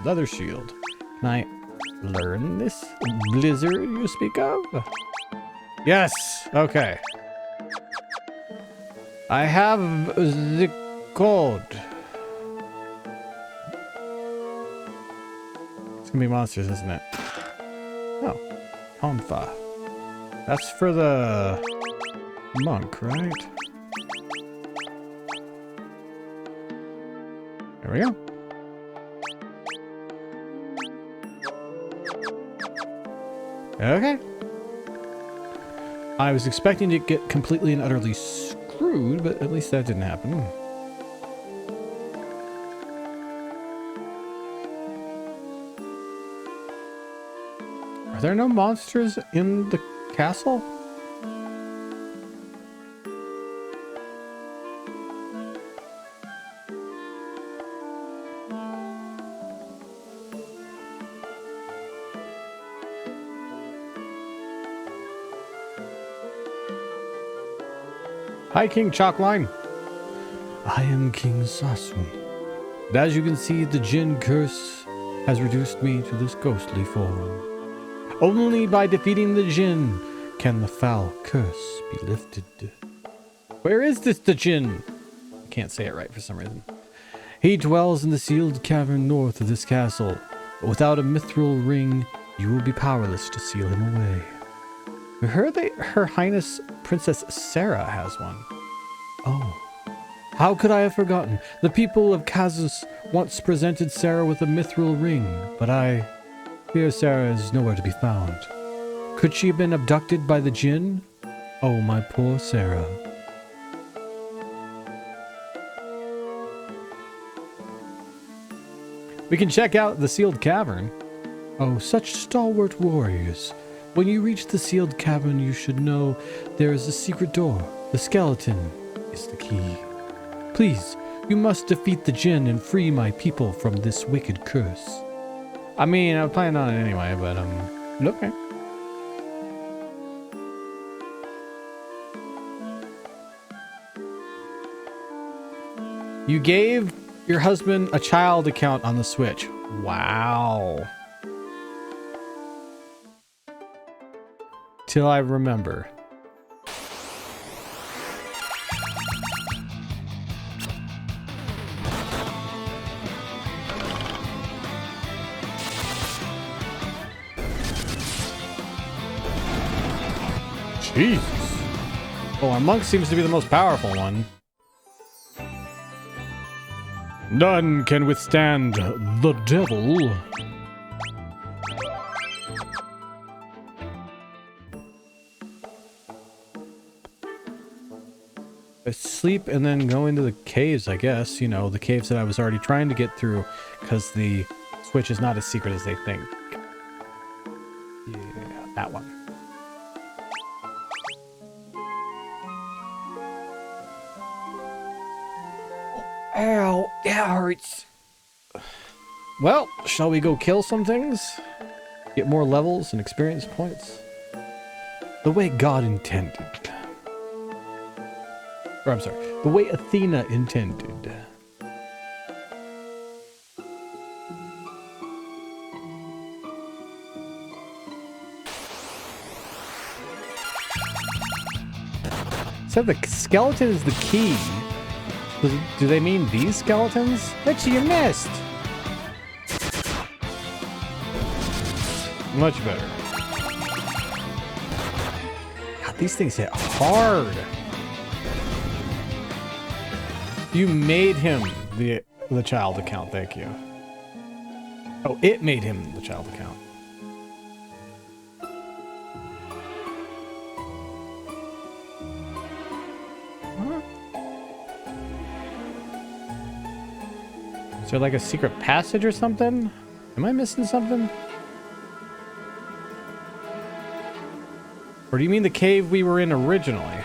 Leather shield. Can I learn this blizzard you speak of? Yes! Okay. I have the code. It's gonna be monsters, isn't it? Oh. Honfa. That's for the monk, right? There we go. Okay. I was expecting to get completely and utterly screwed, but at least that didn't happen. Are there no monsters in the castle? Hi, King Chalkline. I am King Sassoon. And as you can see, the Jinn curse has reduced me to this ghostly form. Only by defeating the Jinn can the foul curse be lifted. Where is this the Jinn? I can't say it right for some reason. He dwells in the sealed cavern north of this castle, but without a mithril ring, you will be powerless to seal him away. I heard that Her Highness Princess Sarah has one. Oh. How could I have forgotten? The people of Kazus once presented Sarah with a mithril ring, but I fear Sarah is nowhere to be found. Could she have been abducted by the Jinn? Oh, my poor Sarah. We can check out the sealed cavern. Oh, such stalwart warriors. When you reach the sealed cavern, you should know there is a secret door. The skeleton is the key. Please, you must defeat the Jinn and free my people from this wicked curse. I mean, I was planning on it anyway, but, okay. You gave your husband a child account on the Switch. Wow. Till I remember. Jesus. Oh, our monk seems to be the most powerful one. None can withstand the devil. Sleep and then go into the caves, I guess. You know, the caves that I was already trying to get through because the Switch is not as secret as they think. Yeah, that one. Ow, that hurts. Well, shall we go kill some things? Get more levels and experience points? The way God intended. Or, I'm sorry, the way Athena intended. So the skeleton is the key. Do they mean these skeletons? Bet you missed. Much better. God, these things hit hard. You made him the child account, thank you. Oh, it made him the child account. Huh? Is there like a secret passage or something? Am I missing something? Or do you mean the cave we were in originally?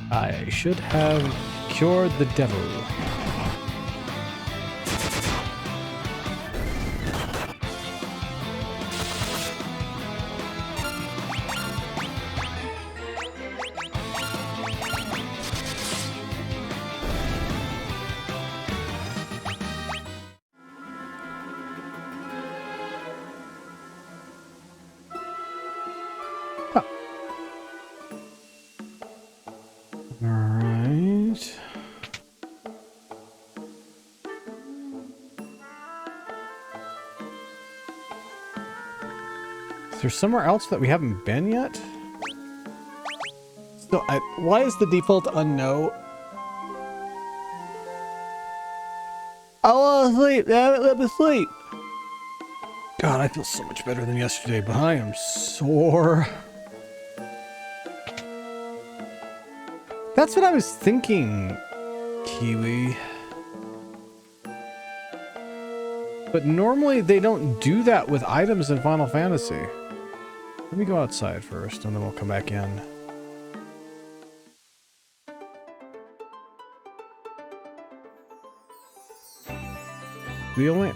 I should have cured the devil. Huh. All right. Is there somewhere else that we haven't been yet? So, why is the default unknown? I want to sleep. Let me sleep. God, I feel so much better than yesterday, but I am sore. That's what I was thinking, Kiwi. But normally they don't do that with items in Final Fantasy. Let me go outside first, and then we'll come back in. The only...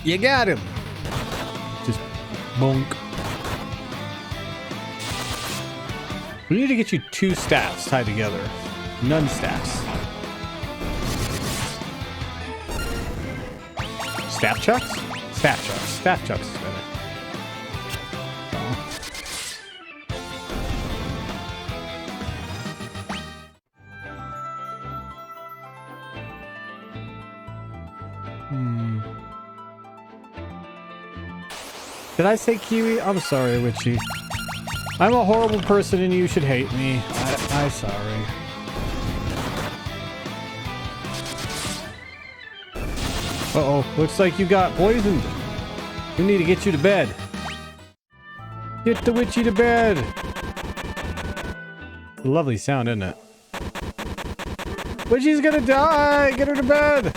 You got him! Just bonk. We need to get you 2 staffs tied together. None staffs. Staff chucks? Staff chucks. Staff chucks is better. Did I say Kiwi? I'm sorry, Witchy. I'm a horrible person and you should hate me. I'm sorry. Uh-oh, looks like you got poisoned. We need to get you to bed. Get the Witchy to bed. It's a lovely sound, isn't it? Witchy's gonna die! Get her to bed!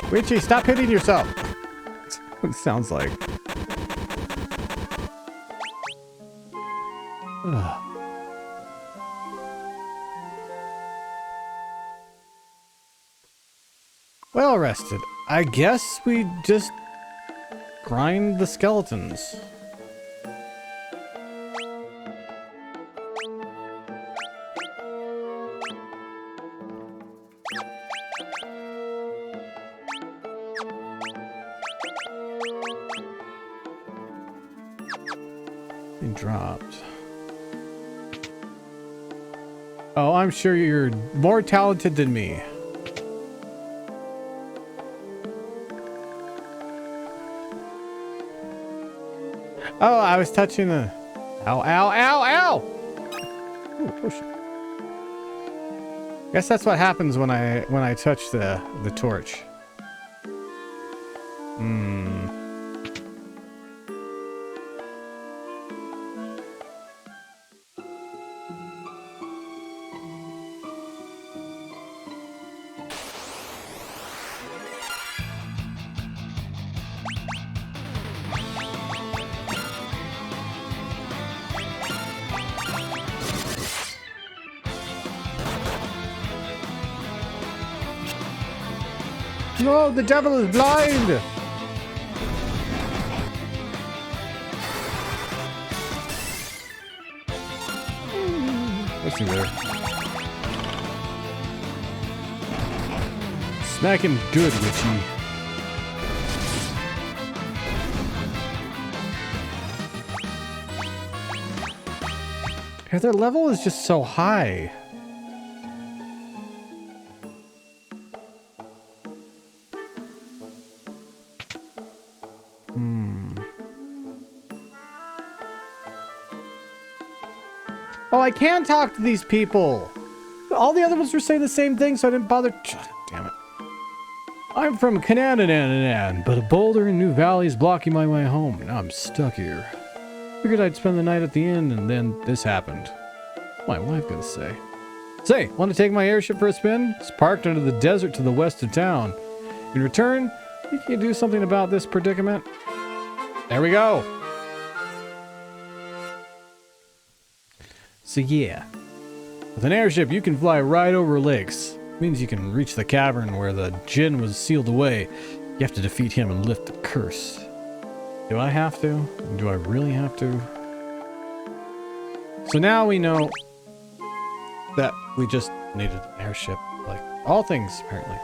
Witchy, stop hitting yourself! That's what it sounds like. Ugh. Well rested. I guess we just grind the skeletons. He dropped. Oh, I'm sure you're more talented than me. Oh, I was touching the... Ow, ow, ow, ow! Ooh, push. Guess that's what happens when I touch the torch. No, the devil is blind! What's in there? Smack him good, Witchy. Yeah, their level is just so high. Oh, I can talk to these people. All the other ones were saying the same thing, so I didn't bother. Damn it. I'm from Canananan, but a boulder in New Valley is blocking my way home. Now I'm stuck here. Figured I'd spend the night at the inn, and then this happened. What's my wife gonna say? Say, want to take my airship for a spin? It's parked under the desert to the west of town. In return, you can do something about this predicament. There we go. So yeah, with an airship you can fly right over lakes. It means you can reach the cavern where the Djinn was sealed away. You have to defeat him and lift the curse. Do I have to? Do I really have to? So now we know that we just needed an airship, like all things apparently.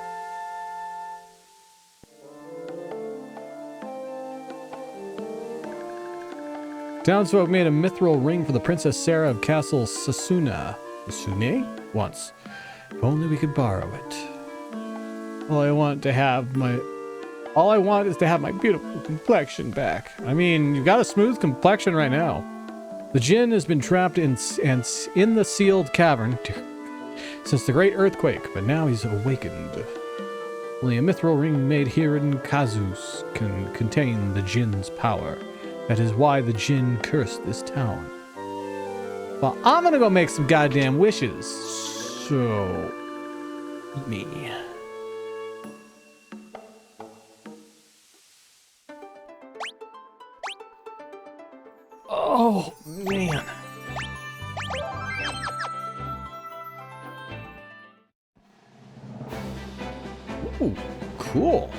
Townsfolk made a mithril ring for the Princess Sarah of Castle Sasuna. Sune? Once. If only we could borrow it. All I want is to have my beautiful complexion back. I mean, you've got a smooth complexion right now. The Jinn has been trapped in the sealed cavern since the great earthquake, but now he's awakened. Only a mithril ring made here in Kazus can contain the Jinn's power. That is why the Jinn cursed this town. Well, I'm gonna go make some goddamn wishes. So, eat me. Oh, man. Ooh, cool.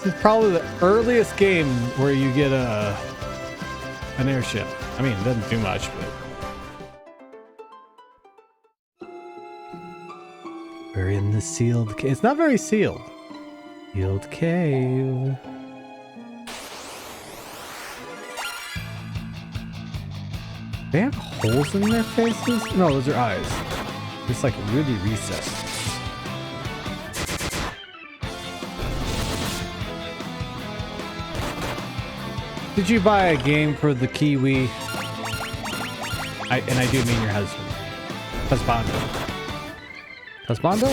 This is probably the earliest game where you get an airship. I mean, it doesn't do much, but... We're in the sealed cave. It's not very sealed. Sealed cave. They have holes in their faces? No, those are eyes. It's like really recessed. Did you buy a game for the Kiwi? And I do mean your husband. Husbando. Husbando?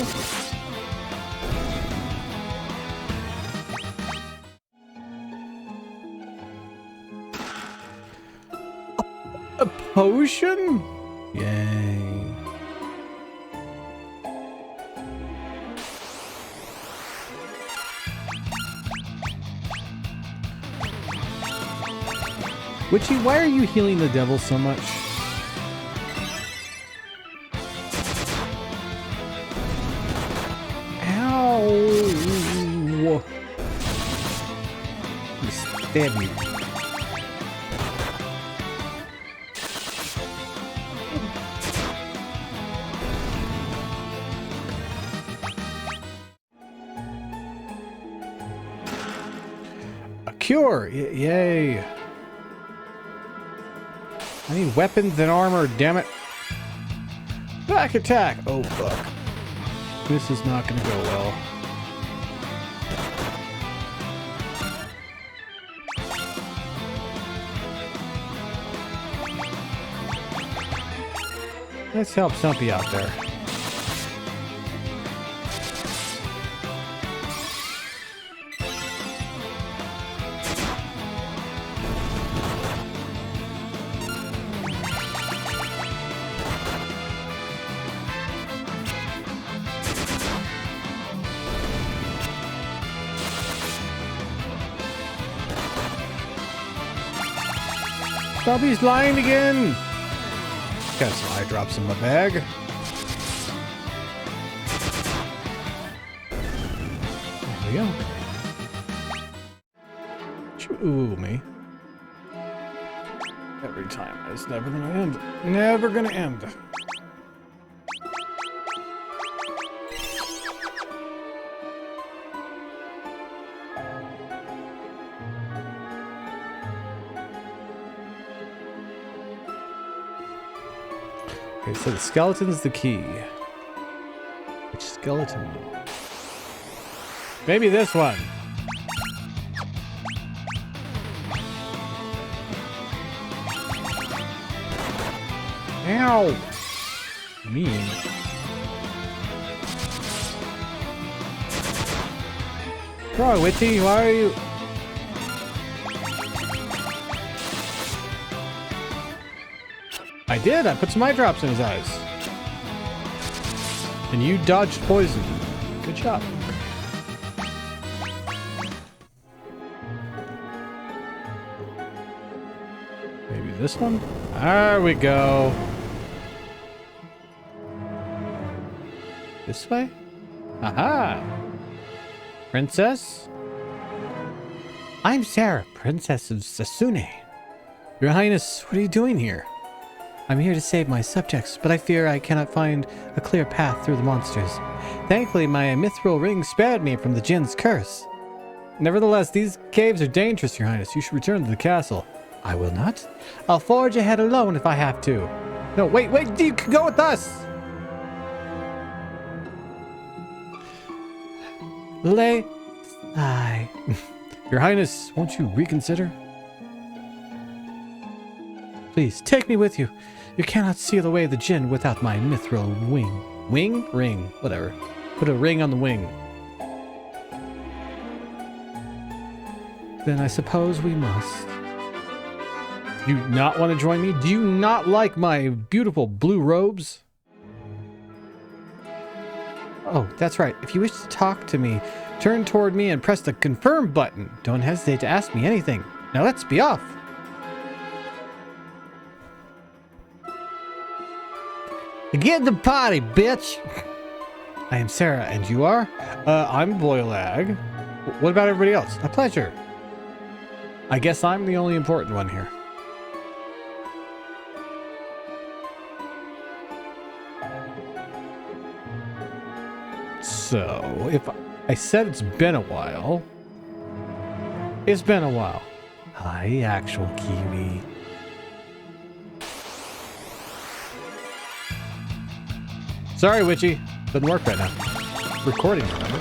A potion? Yay. Witchy, why are you healing the devil so much? Ow! Stab you. A cure! Yay! I need weapons and armor, damn it. Back attack! Oh, fuck. This is not gonna go well. Let's help Stumpy out there. Stumpy's lying again! Got some eye drops in my bag. There we go. Ooh, me. Every time. It's never gonna end. Never gonna end. Okay, so the skeleton's the key. Which skeleton? Maybe this one. Ow! Mean. Bro, Witty, why are you... I did. I put some eye drops in his eyes. And you dodged poison. Good job. Maybe this one? There we go. This way? Aha! Princess? I'm Sarah, Princess of Sasune. Your Highness, what are you doing here? I'm here to save my subjects, but I fear I cannot find a clear path through the monsters. Thankfully, my mithril ring spared me from the Jinn's curse. Nevertheless, these caves are dangerous, Your Highness. You should return to the castle. I will not. I'll forge ahead alone if I have to. No, wait, you can go with us! Lay... Aye. Your Highness, won't you reconsider? Please, take me with you. You cannot seal away the Jinn without my mithril wing. Wing? Ring. Whatever. Put a ring on the wing. Then I suppose we must. Do you not want to join me? Do you not like my beautiful blue robes? Oh, that's right. If you wish to talk to me, turn toward me and press the confirm button. Don't hesitate to ask me anything. Now let's be off. Get the party, bitch! I am Sarah, and you are? I'm Boylag. What about everybody else? A pleasure. I guess I'm the only important one here. So, if I said it's been a while, it's been a while. Hi, actual Kiwi. Sorry, Witchy. Doesn't work right now. Recording, remember?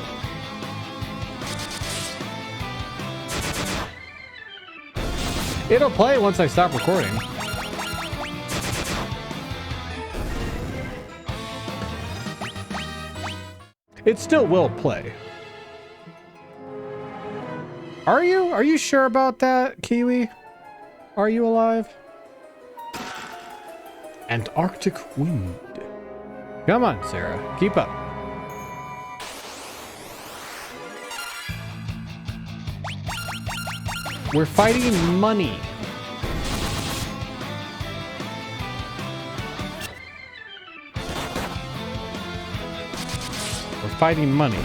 It'll play once I stop recording. It still will play. Are you? Are you sure about that, Kiwi? Are you alive? Antarctic wind. Come on, Sarah. Keep up. We're fighting money. We're fighting money.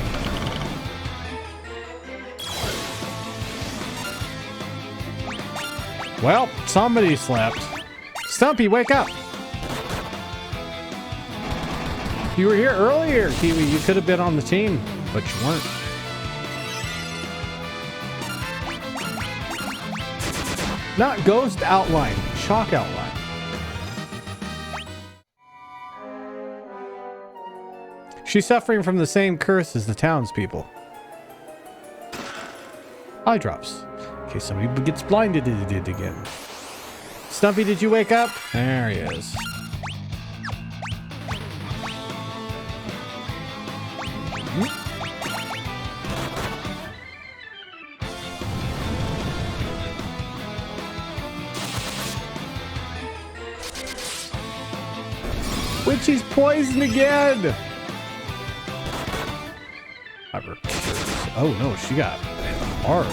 Well, somebody slept. Stumpy, wake up! You were here earlier, Kiwi. You could have been on the team, but you weren't. Not ghost outline, chalk outline. She's suffering from the same curse as the townspeople. Eye drops. In case somebody gets blinded again. Stumpy, did you wake up? There he is. Witchy's poisoned again! Oh no, she got hard.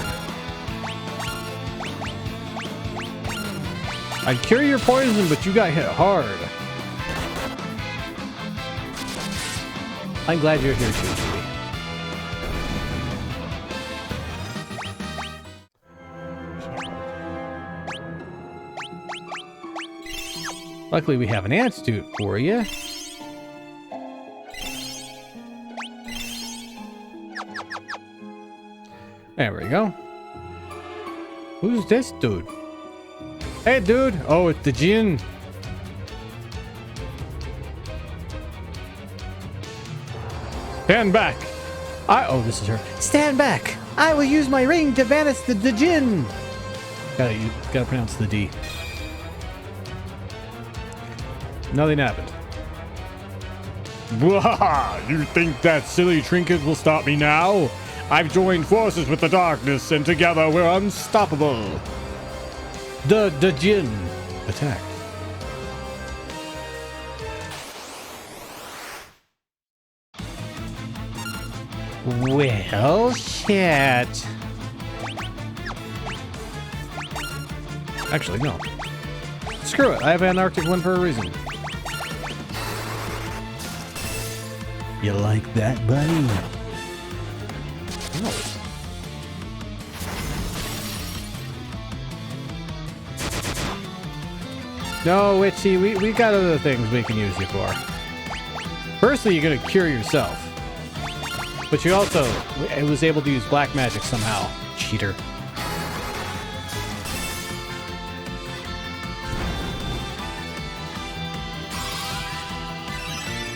I'd cure your poison, but you got hit hard. I'm glad you're here too, Julie. Luckily, we have an antidote for you. There we go. Who's this dude? Hey, dude. Oh, it's the Jinn. Stand back. Oh, this is her. Stand back. I will use my ring to banish the Jinn. Gotta pronounce the D. Nothing happened. Blah! You think that silly trinket will stop me now? I've joined forces with the darkness, and together we're unstoppable. The Jinn attack. Well, shit. Actually, no. Screw it. I have Antarctic one for a reason. You like that, buddy? No. No, Witchy, we got other things we can use you for. Firstly, you're gonna cure yourself. But you also was able to use black magic somehow. Cheater.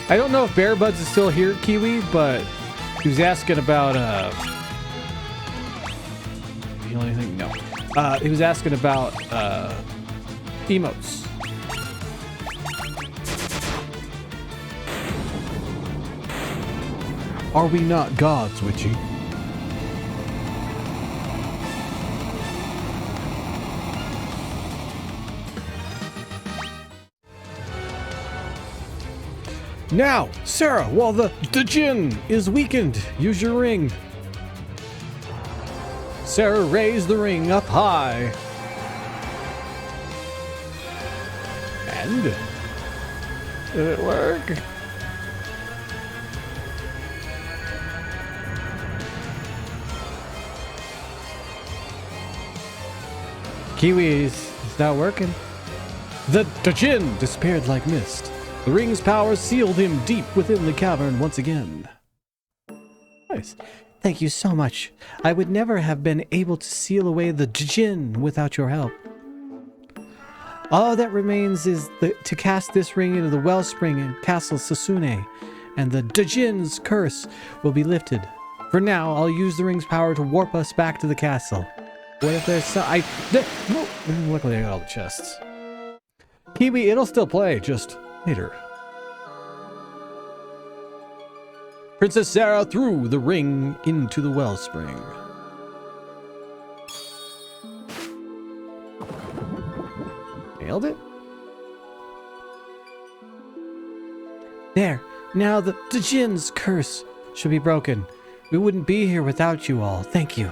I don't know if Bear Buds is still here, Kiwi, but he was asking about, the only thing, no. He was asking about, emotes. Are we not gods, Witchy? Now, Sarah, while the Djinn is weakened, use your ring. Sarah raised the ring up high. And? Did it work? Kiwi is not working. The Djinn disappeared like mist. The ring's power sealed him deep within the cavern once again. Nice. Thank you so much. I would never have been able to seal away the Djinn without your help. All that remains is to cast this ring into the wellspring in Castle Sasune, and the Djinn's curse will be lifted. For now, I'll use the ring's power to warp us back to the castle. What if there's some... Luckily I got all the chests. Kiwi, it'll still play, just later. Princess Sarah threw the ring into the wellspring. Nailed it? There. Now the Djinn's curse should be broken. We wouldn't be here without you all. Thank you.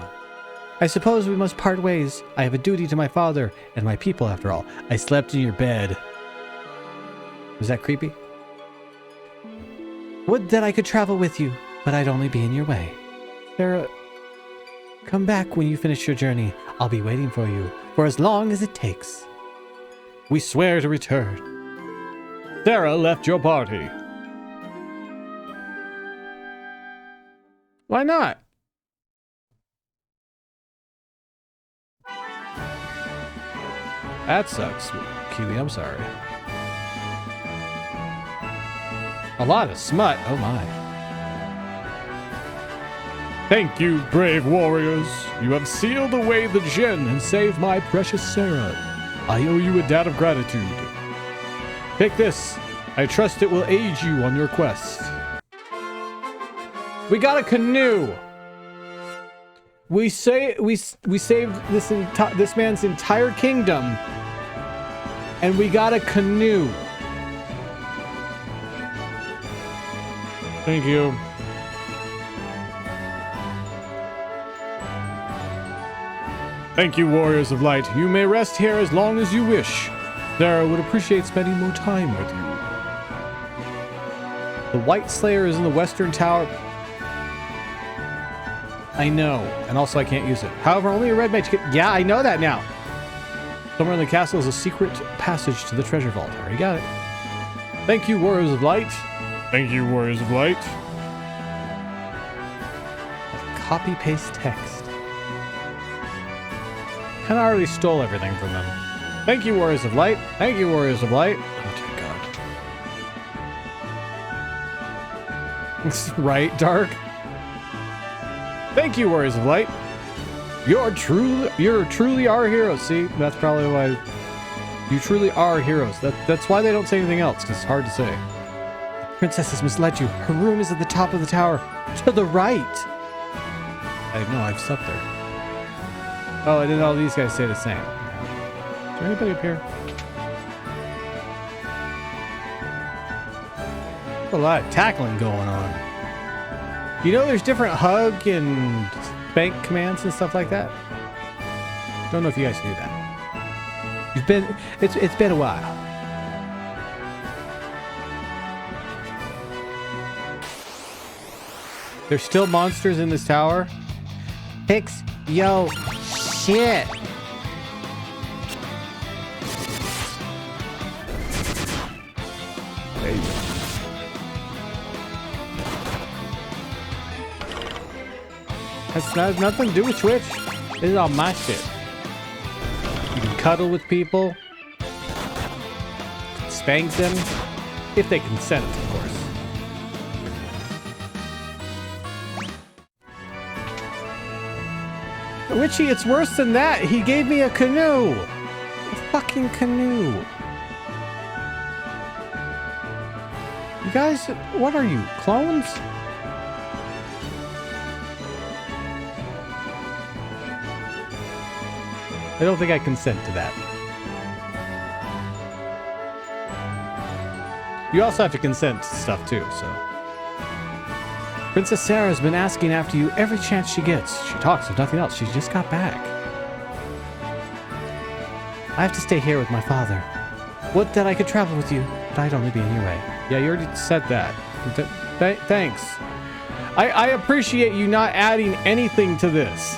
I suppose we must part ways. I have a duty to my father and my people after all. I slept in your bed. Was that creepy? Would that I could travel with you, but I'd only be in your way. Sarah, come back when you finish your journey. I'll be waiting for you, for as long as it takes. We swear to return. Sarah left your party. Why not? That sucks, Kiwi. I'm sorry. A lot of smut. Oh my. Thank you, brave warriors. You have sealed away the Djinn and saved my precious Sarah. I owe you a debt of gratitude. Take this. I trust it will aid you on your quest. We got a canoe. We saved this man's entire kingdom, and we got a canoe. Thank you. Thank you, Warriors of Light. You may rest here as long as you wish. Sarah would appreciate spending more time with you. The White Slayer is in the Western Tower. I know, and also I can't use it. However, only a red mage can... Yeah, I know that now. Somewhere in the castle is a secret passage to the treasure vault. I already got it. Thank you, Warriors of Light. Thank you, Warriors of Light. Copy-paste text. And I already stole everything from them. Thank you, Warriors of Light. Thank you, Warriors of Light. Oh, dear God. Right, Dark? Thank you, Warriors of Light. You're truly our heroes. See, that's probably why you truly are heroes. That's why they don't say anything else, because it's hard to say. The princess has misled you. Her room is at the top of the tower. To the right. I know, I've slept there. Oh, and then all these guys say the same. Is there anybody up here? A lot of tackling going on. You know there's different hug and spank commands and stuff like that? Don't know if you guys knew that. It's been a while. There's still monsters in this tower? Fix yo shit. There you go. Has nothing to do with Twitch. This is all my shit. You can cuddle with people. Spank them. If they consent, of course. Richie, it's worse than that. He gave me a canoe. A fucking canoe. You guys, what are you, clones? I don't think I consent to that. You also have to consent to stuff too, so. Princess Sarah's been asking after you every chance she gets. She talks if nothing else. She just got back. I have to stay here with my father. Would that I could travel with you, but I'd only be in your way. Yeah, you already said that. Thanks. I appreciate you not adding anything to this.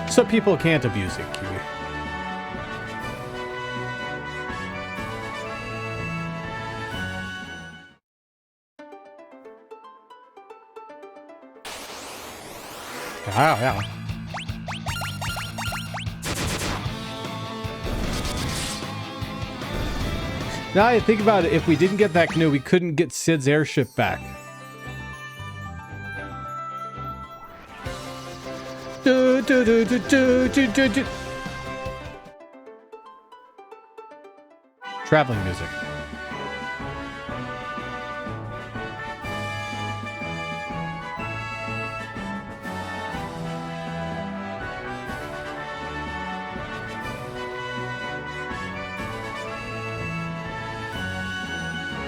So people can't abuse it, Kiwi. Yeah. Now I think about it, if we didn't get that canoe, we couldn't get Sid's airship back. Traveling music.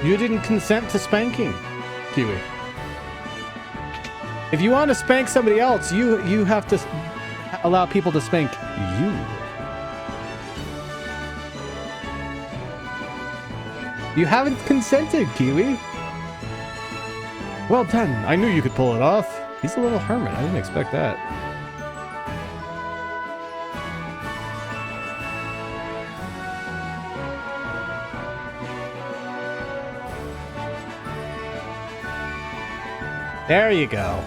You didn't consent to spanking, Kiwi. If you want to spank somebody else, you have to allow people to spank you. You haven't consented, Kiwi. Well done. I knew you could pull it off. He's a little hermit. I didn't expect that. There you go.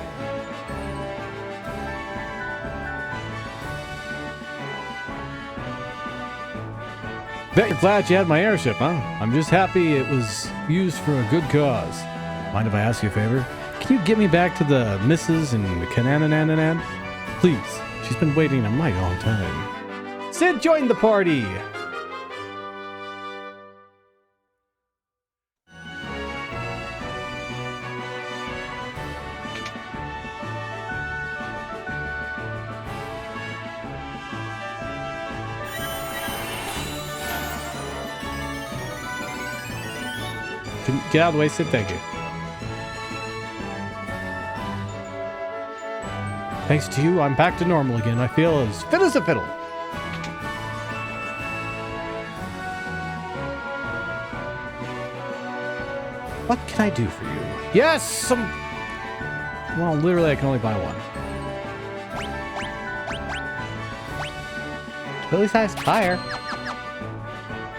Bet you're glad you had my airship, huh? I'm just happy it was used for a good cause. Mind if I ask you a favor? Can you get me back to the Mrs. and Kananananan? Please. She's been waiting a mighty long time. Sid joined the party! Get out of the way, Sid. Thank you. Thanks to you, I'm back to normal again. I feel as fit as a fiddle. What can I do for you? Yes! Some... Well, literally, I can only buy one. Really size fire.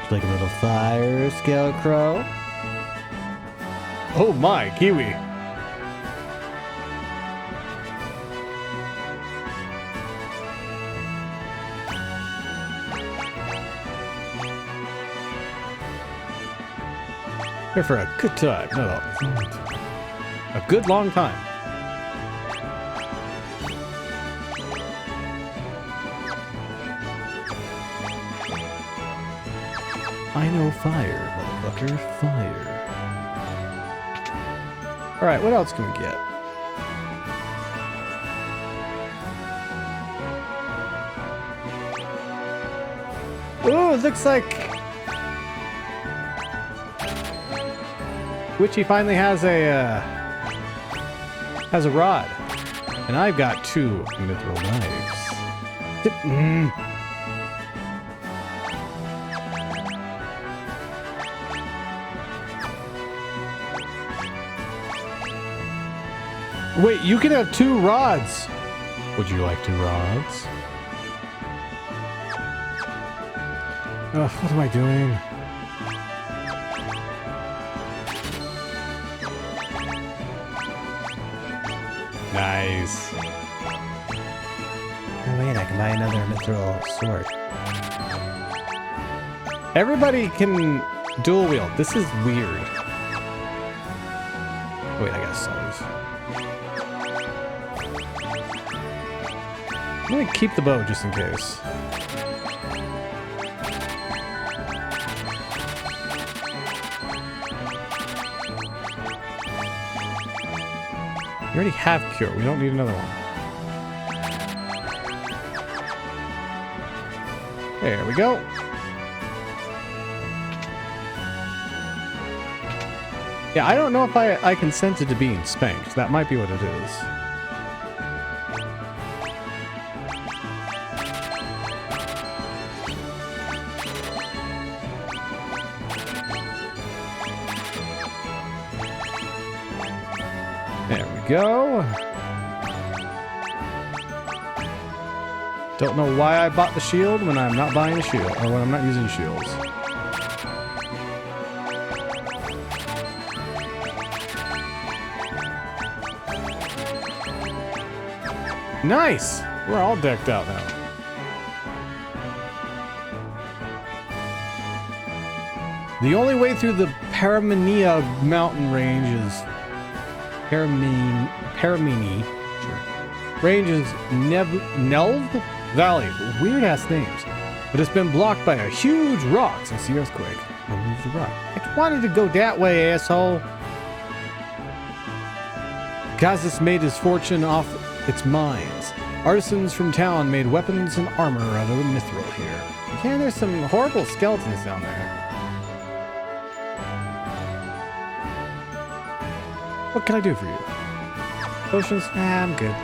Like a little fire, Scarecrow. Oh my, Kiwi. Here for a good time. No, a good long time. I know fire, motherfucker. Fire. Alright, what else can we get? Oh, it looks like Witchy finally has a rod. And I've got 2 mithril knives. Wait, you can have 2 rods. Would you like 2 rods? What am I doing? Nice. Oh wait, I can buy another mithril sword. Everybody can dual wield. This is weird. Wait, I gotta sell these. I'm gonna keep the bow just in case. We already have cure. We don't need another one. There we go. Yeah, I don't know if I consented to being spanked. That might be what it is. There we go. Don't know why I bought the shield when I'm not buying a shield, or when I'm not using shields. Nice! We're all decked out now. The only way through the Paramenia mountain range is Paramini range is Nelv Valley. Weird ass names. But it's been blocked by a huge rock since the earthquake. Remove the rock. I wanted to go that way, asshole. Kazis made his fortune off its mines. Artisans from town made weapons and armor out of mithril here. Yeah, there's some horrible skeletons down there. What can I do for you? Potions? Nah, I'm good.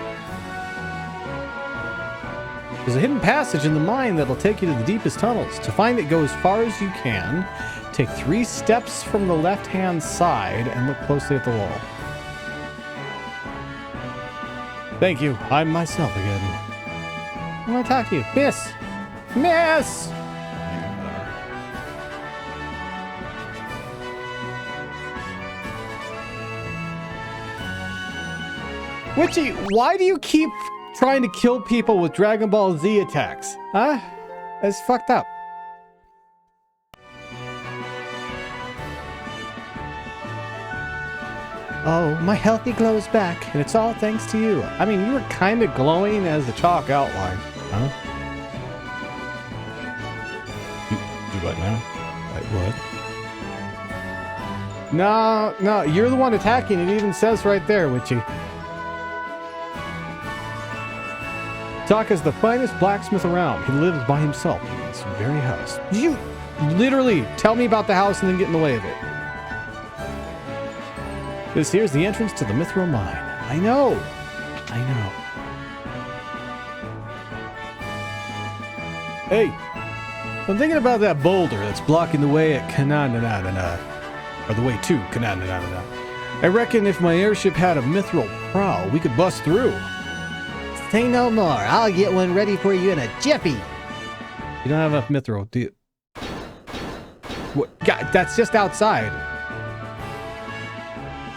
There's a hidden passage in the mine that'll take you to the deepest tunnels. To find it, go as far as you can. Take 3 steps from the left-hand side and look closely at the wall. Thank you. I'm myself again. I want to talk to you. Miss! Miss! Witchy, why do you keep trying to kill people with Dragon Ball Z attacks? Huh? That's fucked up. Oh, my healthy glow's back, and it's all thanks to you. I mean, you were kind of glowing as the chalk outline. Huh? You what now? Like what? No, you're the one attacking. It even says right there, Witchy. Taka's the finest blacksmith around. He lives by himself in this very house. You literally tell me about the house and then get in the way of it. This here's the entrance to the mithril mine. I know. Hey, I'm thinking about that boulder that's blocking the way at Kananana, or the way to Kananana. I reckon if my airship had a mithril prow, we could bust through. Say no more. I'll get one ready for you in a jiffy. You don't have enough mithril, do you? What? God, that's just outside.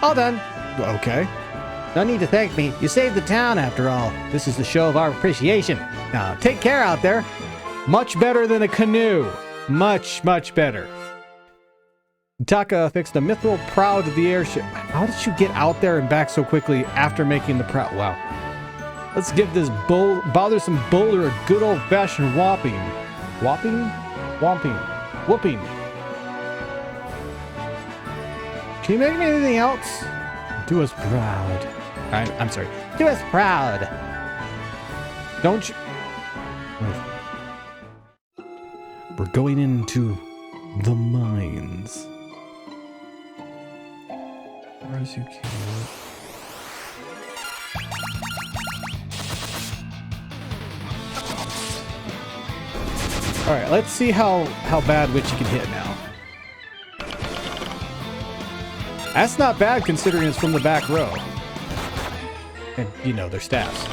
All done. Okay. No need to thank me. You saved the town after all. This is the show of our appreciation. Now, take care out there. Much better than a canoe. Much, much better. Taka fixed a mithril prow to the airship. How did you get out there and back so quickly after making the prow? Wow. Let's give this bothersome boulder a good old-fashioned whopping. Whopping? Whomping. Whooping. Can you make me anything else? Do us proud. I'm sorry. Do us proud. Don't you... We're going into the mines. As far as you can. Alright, let's see how bad Witchy can hit now. That's not bad considering it's from the back row. And, you know, their staffs.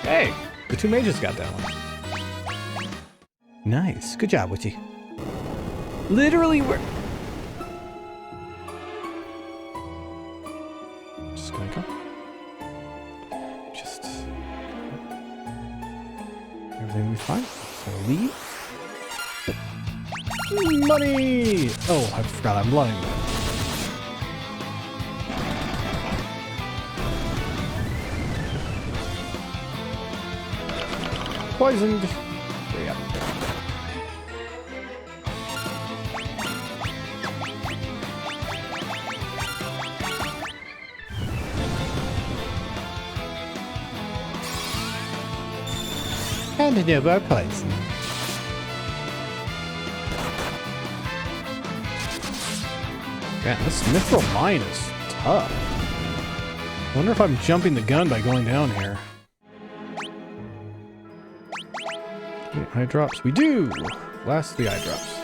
Hey, the 2 mages got that one. Nice. Good job, Witchy. Literally, we're... Just gonna go. Just everything will be fine. So leave. Money! Oh, I forgot I'm blind. Poisoned. There you go. And no more poison. Man, this mithril mine is tough. I wonder if I'm jumping the gun by going down here. Eye drops. We do! Last of the eye drops.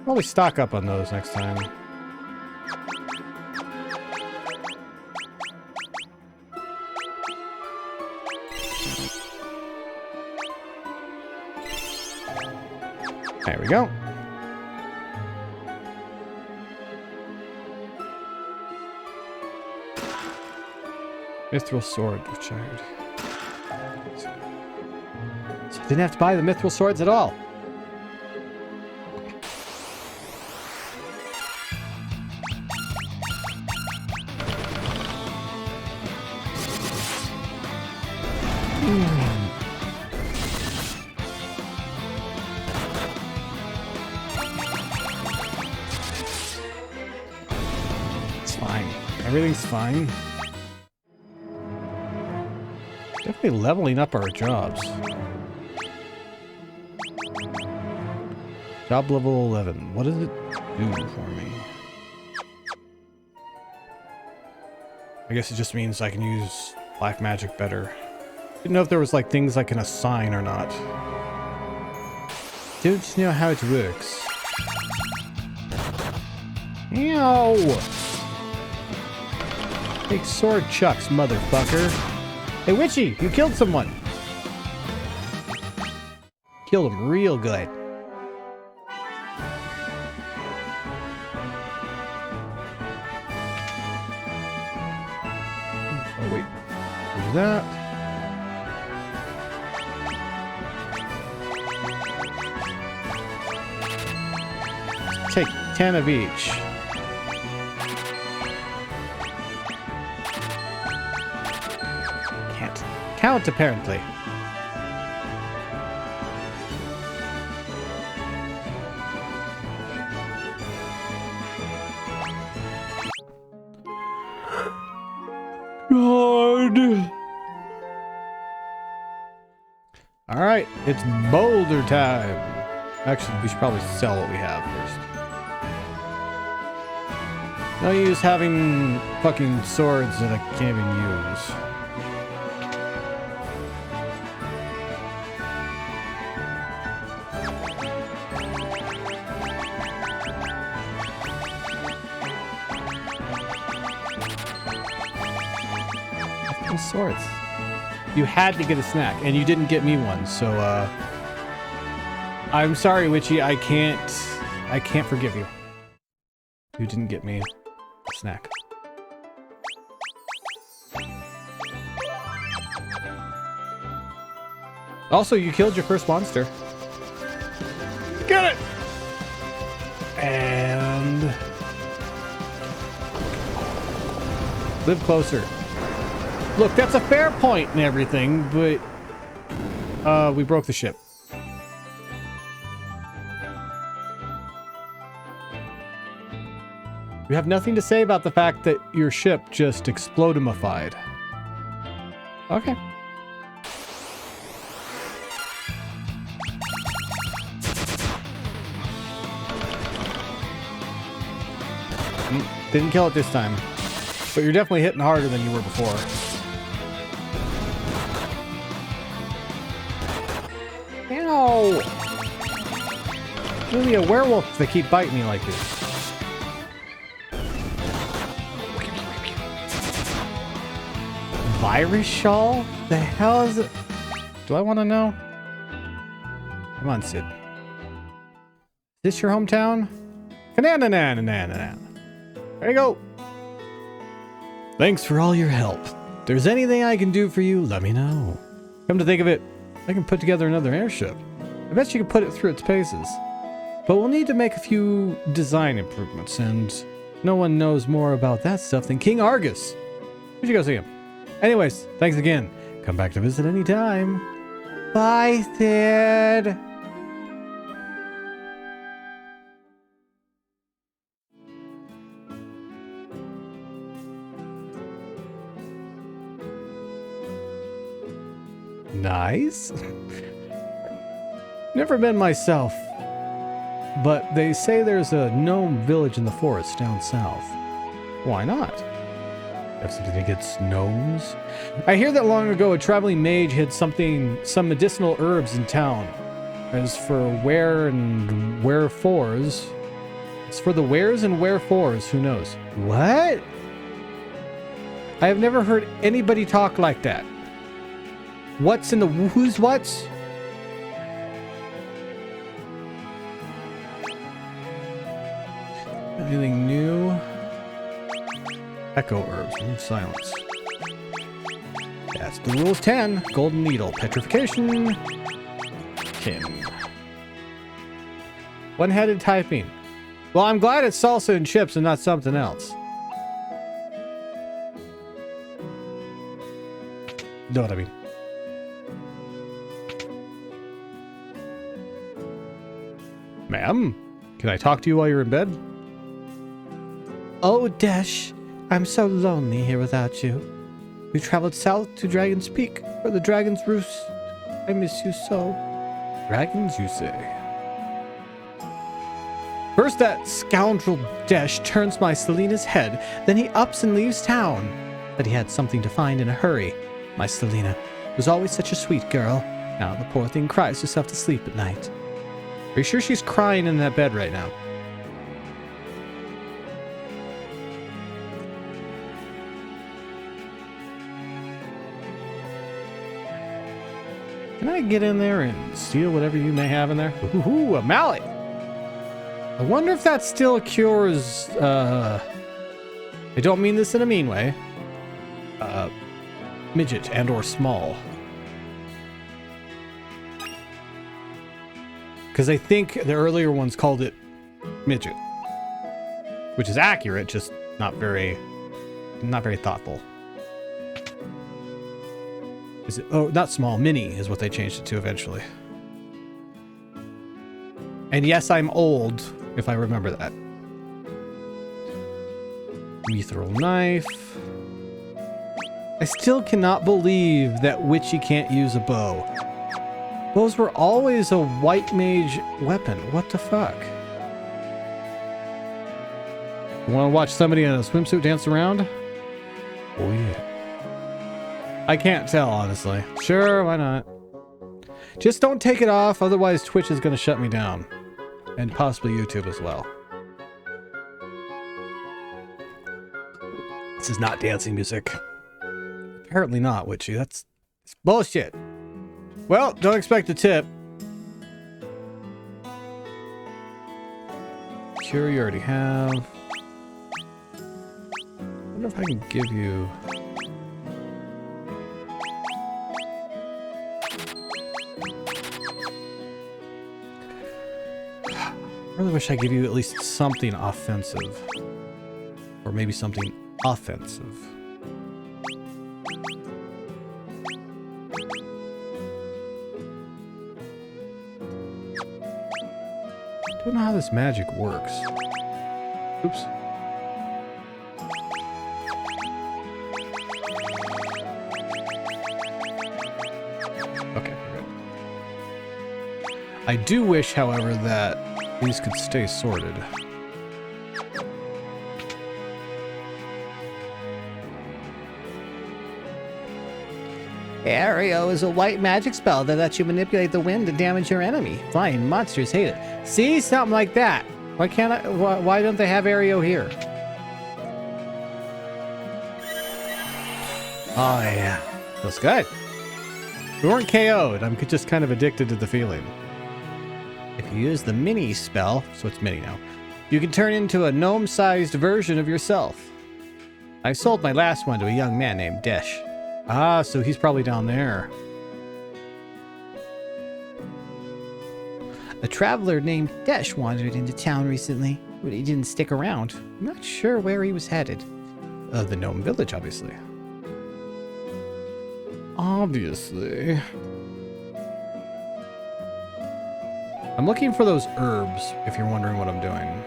Probably stock up on those next time. There we go. Mithril sword, which I already... So I didn't have to buy the mithril swords at all. It's fine. Everything's fine. Definitely leveling up our jobs. Job level 11. What does it do for me? I guess it just means I can use black magic better. Didn't know if there was like things I can assign or not. Don't know how it works. Ew! Take sword chucks, motherfucker. Hey, Witchy, you killed someone. Killed him real good. Oh, wait. There's that. Take 10 of each. Can't count, apparently. God. All right, it's boulder time. Actually, we should probably sell what we have first. No use having fucking swords that I can't even use. Swords. You had to get a snack, and you didn't get me one, so I'm sorry, Witchy. I can't forgive you. You didn't get me a snack. Also, you killed your first monster. Get it! And live closer. Look, that's a fair point and everything, but we broke the ship. You have nothing to say about the fact that your ship just explodimified. Okay. Didn't kill it this time. But you're definitely hitting harder than you were before. Ow! Really a werewolf that keep biting me like this. Virus shawl? The hell is it? Do I want to know? Come on, Sid. Is this your hometown? Canana-na-na-na-na. There you go. Thanks for all your help. If there's anything I can do for you, let me know. Come to think of it, I can put together another airship. I bet you can put it through its paces. But we'll need to make a few design improvements, and no one knows more about that stuff than King Argus. We should go see him. Anyways, thanks again. Come back to visit anytime. Bye, Thid. Nice. Never been myself, but they say there's a gnome village in the forest down south. Why not? Have something against gnomes? I hear that long ago a traveling mage hid some medicinal herbs in town. As for where and wherefores, it's for the wheres and wherefores, who knows? What? I have never heard anybody talk like that. What's in the who's what's? Anything new? Echo herbs, remove silence. That's the rules 10. Golden needle, petrification. Kin. One-headed typing. Well, I'm glad it's salsa and chips and not something else. Know what I mean? Ma'am, can I talk to you while you're in bed? Oh, Desh, I'm so lonely here without you. We traveled south to Dragon's Peak for the Dragon's Roost. I miss you so. Dragons, you say? First that scoundrel Desh turns my Selina's head, then he ups and leaves town. But he had something to find in a hurry. My Selina was always such a sweet girl. Now the poor thing cries herself to sleep at night. Are you sure she's crying in that bed right now? Can I get in there and steal whatever you may have in there? Ooh, a mallet! I wonder if that still cures, I don't mean this in a mean way. Midget and or small. Because I think the earlier ones called it midget. Which is accurate, just not very thoughtful. Is it? Oh, not small. Mini is what they changed it to eventually. And yes, I'm old, if I remember that. Mithril knife. I still cannot believe that Witchy can't use a bow. Bows were always a white mage weapon. What the fuck? You want to watch somebody in a swimsuit dance around? Oh yeah. I can't tell, honestly. Sure, why not? Just don't take it off, otherwise Twitch is going to shut me down. And possibly YouTube as well. This is not dancing music. Apparently not, Witchy. That's bullshit. Well, don't expect a tip. Cure you already have. I wonder if I can give you... I really wish I give you at least something offensive. Or maybe something offensive. I don't know how this magic works. Oops. Okay, we're good. I do wish, however, that these could stay sorted. Aereo is a white magic spell that lets you manipulate the wind to damage your enemy. Flying monsters hate it. See? Something like that. Why can't I? Why don't they have Aereo here? Oh yeah. Feels good. We weren't KO'd. I'm just kind of addicted to the feeling. If you use the mini spell, So it's mini now. you can turn into a gnome-sized version of yourself. I sold my last one to a young man named Desh. Ah, so he's probably down there. A traveler named Desh wandered into town recently, but he didn't stick around. I'm not sure where he was headed. The Gnome Village, obviously. Obviously. I'm looking for those herbs, if you're wondering what I'm doing.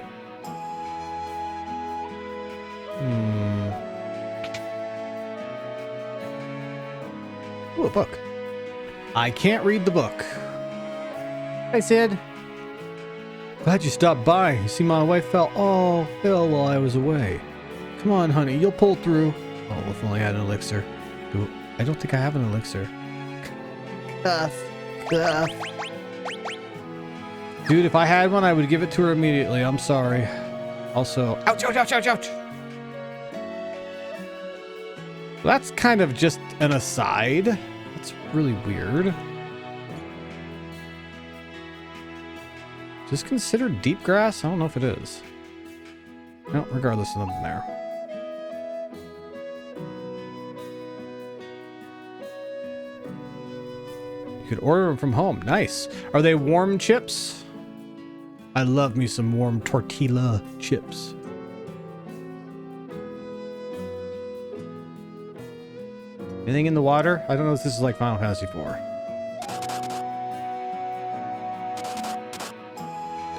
Ooh, a book. I can't read the book. Hi, Sid. Glad you stopped by. You see, my wife fell all ill while I was away. Come on, honey, you'll pull through. Oh, if only I had an elixir. I don't think I have an elixir. Cuff. Cuff. Dude, if I had one, I would give it to her immediately. I'm sorry. Also, ouch, ouch, ouch, ouch, ouch. That's kind of just an aside. That's really weird. Is this considered deep grass? I don't know if it is. No, regardless, nothing there. You could order them from home. Nice. Are they warm chips? I love me some warm tortilla chips. Anything in the water? I don't know if this is like Final Fantasy IV.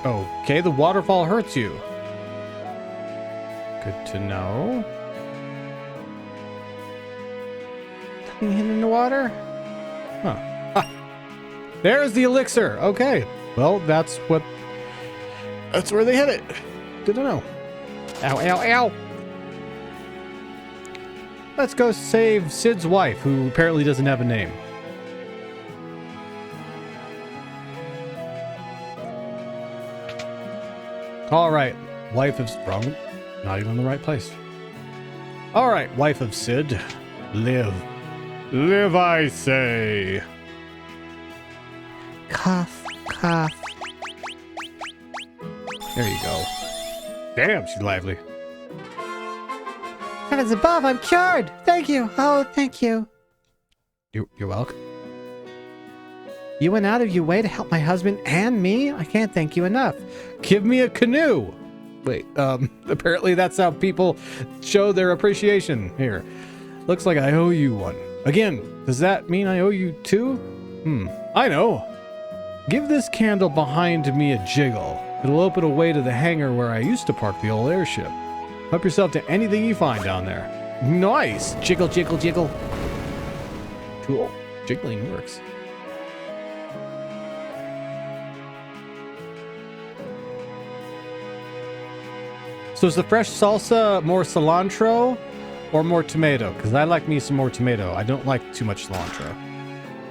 Okay, the waterfall hurts you. Good to know. Nothing hidden in the water? Huh. Ah. There's the elixir. Okay. Well, that's where they hit it. Good to know. Ow, ow, ow. Let's go save Sid's wife, who apparently doesn't have a name. All right, wife of wrong, not even in the right place. All right, wife of Sid, live, live, I say. Cough, cough. There you go. Damn, she's lively. Heavens above, I'm cured! Thank you! Oh, thank you. You're welcome. You went out of your way to help my husband and me? I can't thank you enough. Give me a canoe. Wait, apparently that's how people show their appreciation here. Looks like I owe you one. Again, does that mean I owe you two? I know. Give this candle behind me a jiggle. It'll open a way to the hangar where I used to park the old airship. Help yourself to anything you find down there. Nice! Jiggle, jiggle, jiggle. Cool. Jiggling works. So is the fresh salsa more cilantro or more tomato? Because I like me some more tomato. I don't like too much cilantro.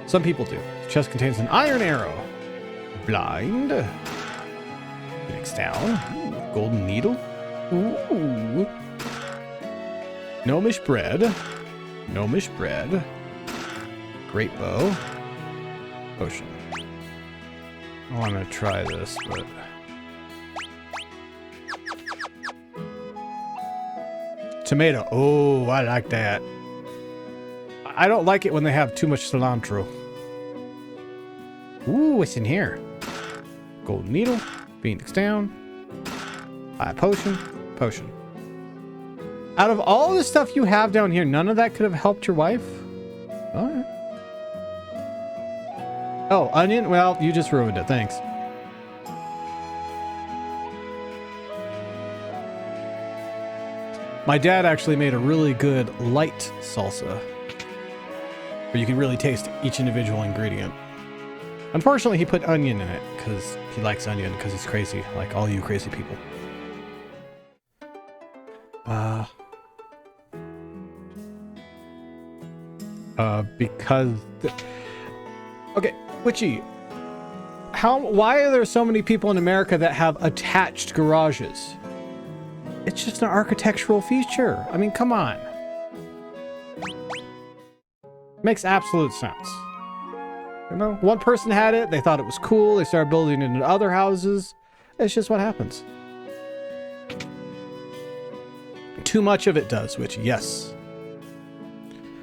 Some people do. The chest contains an iron arrow. Blind. Phoenix down. Ooh, golden needle. Ooh. Gnomish bread. Gnomish bread. Great bow. Potion. Oh, I'm going to try this, but... Tomato. Oh, I like that. I don't like it when they have too much cilantro. Ooh, what's in here? Golden needle. Phoenix down. Potion. Potion. Out of all the stuff you have down here, none of that could have helped your wife? Alright. Oh, onion? Well, you just ruined it. Thanks. My dad actually made a really good light salsa where you can really taste each individual ingredient. Unfortunately, he put onion in it because he likes onion because he's crazy, like all you crazy people. Okay, Witchy, why are there so many people in America that have attached garages? It's just an architectural feature. I mean, come on. Makes absolute sense. You know, one person had it, they thought it was cool, they started building it in other houses. It's just what happens. too much of it does, which, yes.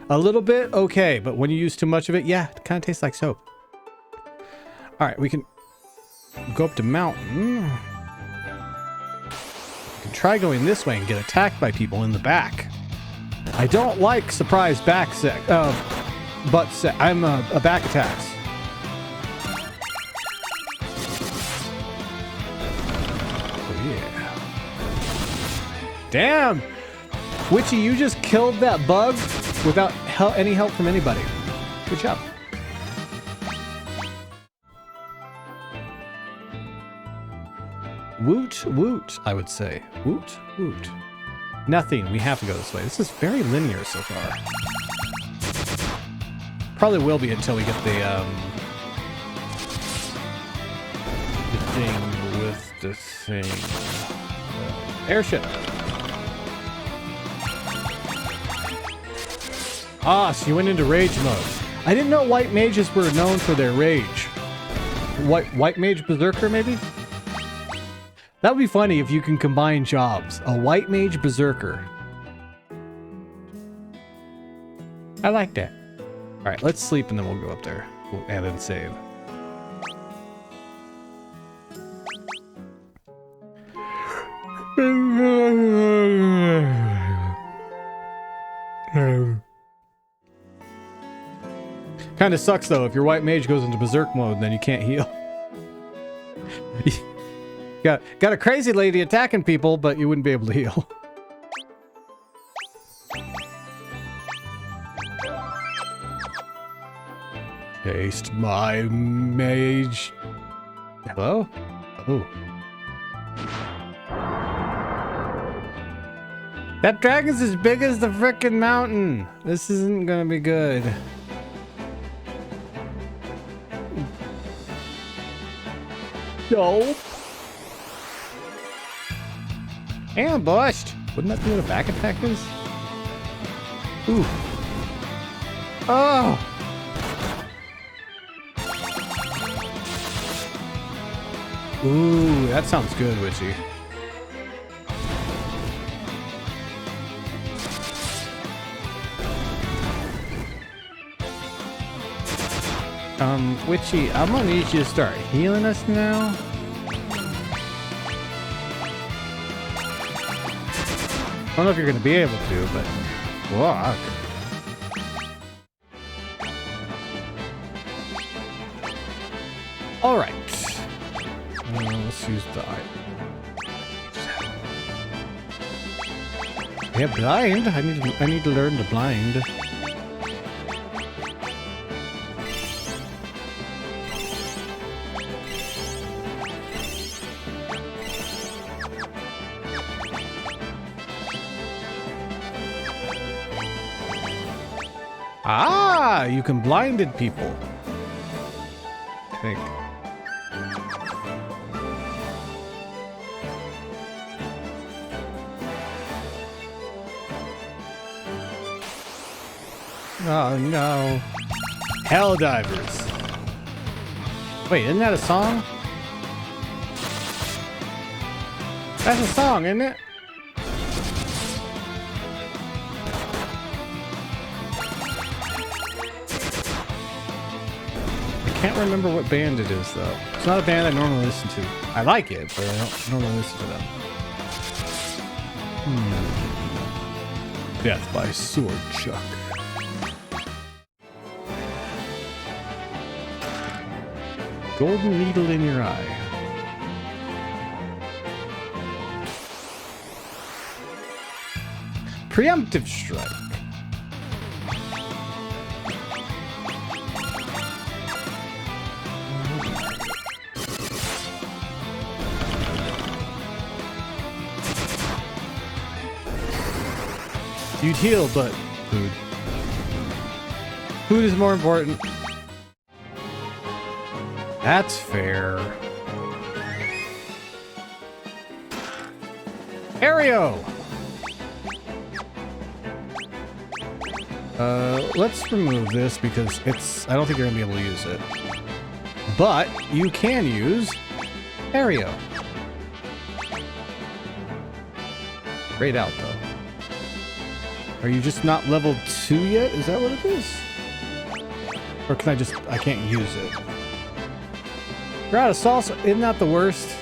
A little bit, okay, but when you use too much of it, yeah, it kind of tastes like soap. All right, we can go up to mountain. We can try going this way and get attacked by people in the back. I don't like surprise back I'm a back attacks. Oh, yeah. Damn! Witchy, you just killed that bug without any help from anybody. Good job. Woot, woot, I would say. Woot, woot. Nothing. We have to go this way. This is very linear so far. Probably will be until we get the thing with the thing. Airship. Ah, so you went into rage mode. I didn't know white mages were known for their rage. White mage berserker, maybe? That would be funny if you can combine jobs. A white mage berserker. I like that. All right, let's sleep and then we'll go up there. And then save. Kind of sucks though, if your white mage goes into berserk mode, then you can't heal. Got a crazy lady attacking people, but you wouldn't be able to heal. Taste my mage. Hello? Oh. That dragon's as big as the frickin' mountain. This isn't gonna be good. No. Ambushed. Wouldn't that be what a back attack is? Ooh. Oh. Ooh, that sounds good, Witchy. Witchy, I'm gonna need you to start healing us now. I don't know if you're gonna be able to, but fuck. All right. Let's use the eye. Yeah, blind. I need to learn to blind. Ah, you can blinded people. I think. Oh no. Helldivers. Wait, isn't that a song? That's a song, isn't it? I can't remember what band it is though. It's not a band I normally listen to. I like it, but I don't normally listen to them. Death by Sword Chuck. Golden needle in your eye. Preemptive strike. You'd heal, but food. Food is more important. That's fair. Aereo! Let's remove this because I don't think you're gonna be able to use it. But you can use Aereo. Great out though. Are you just not level 2 yet? Is that what it is? Or can I can't use it. You're out of salsa. Isn't that the worst?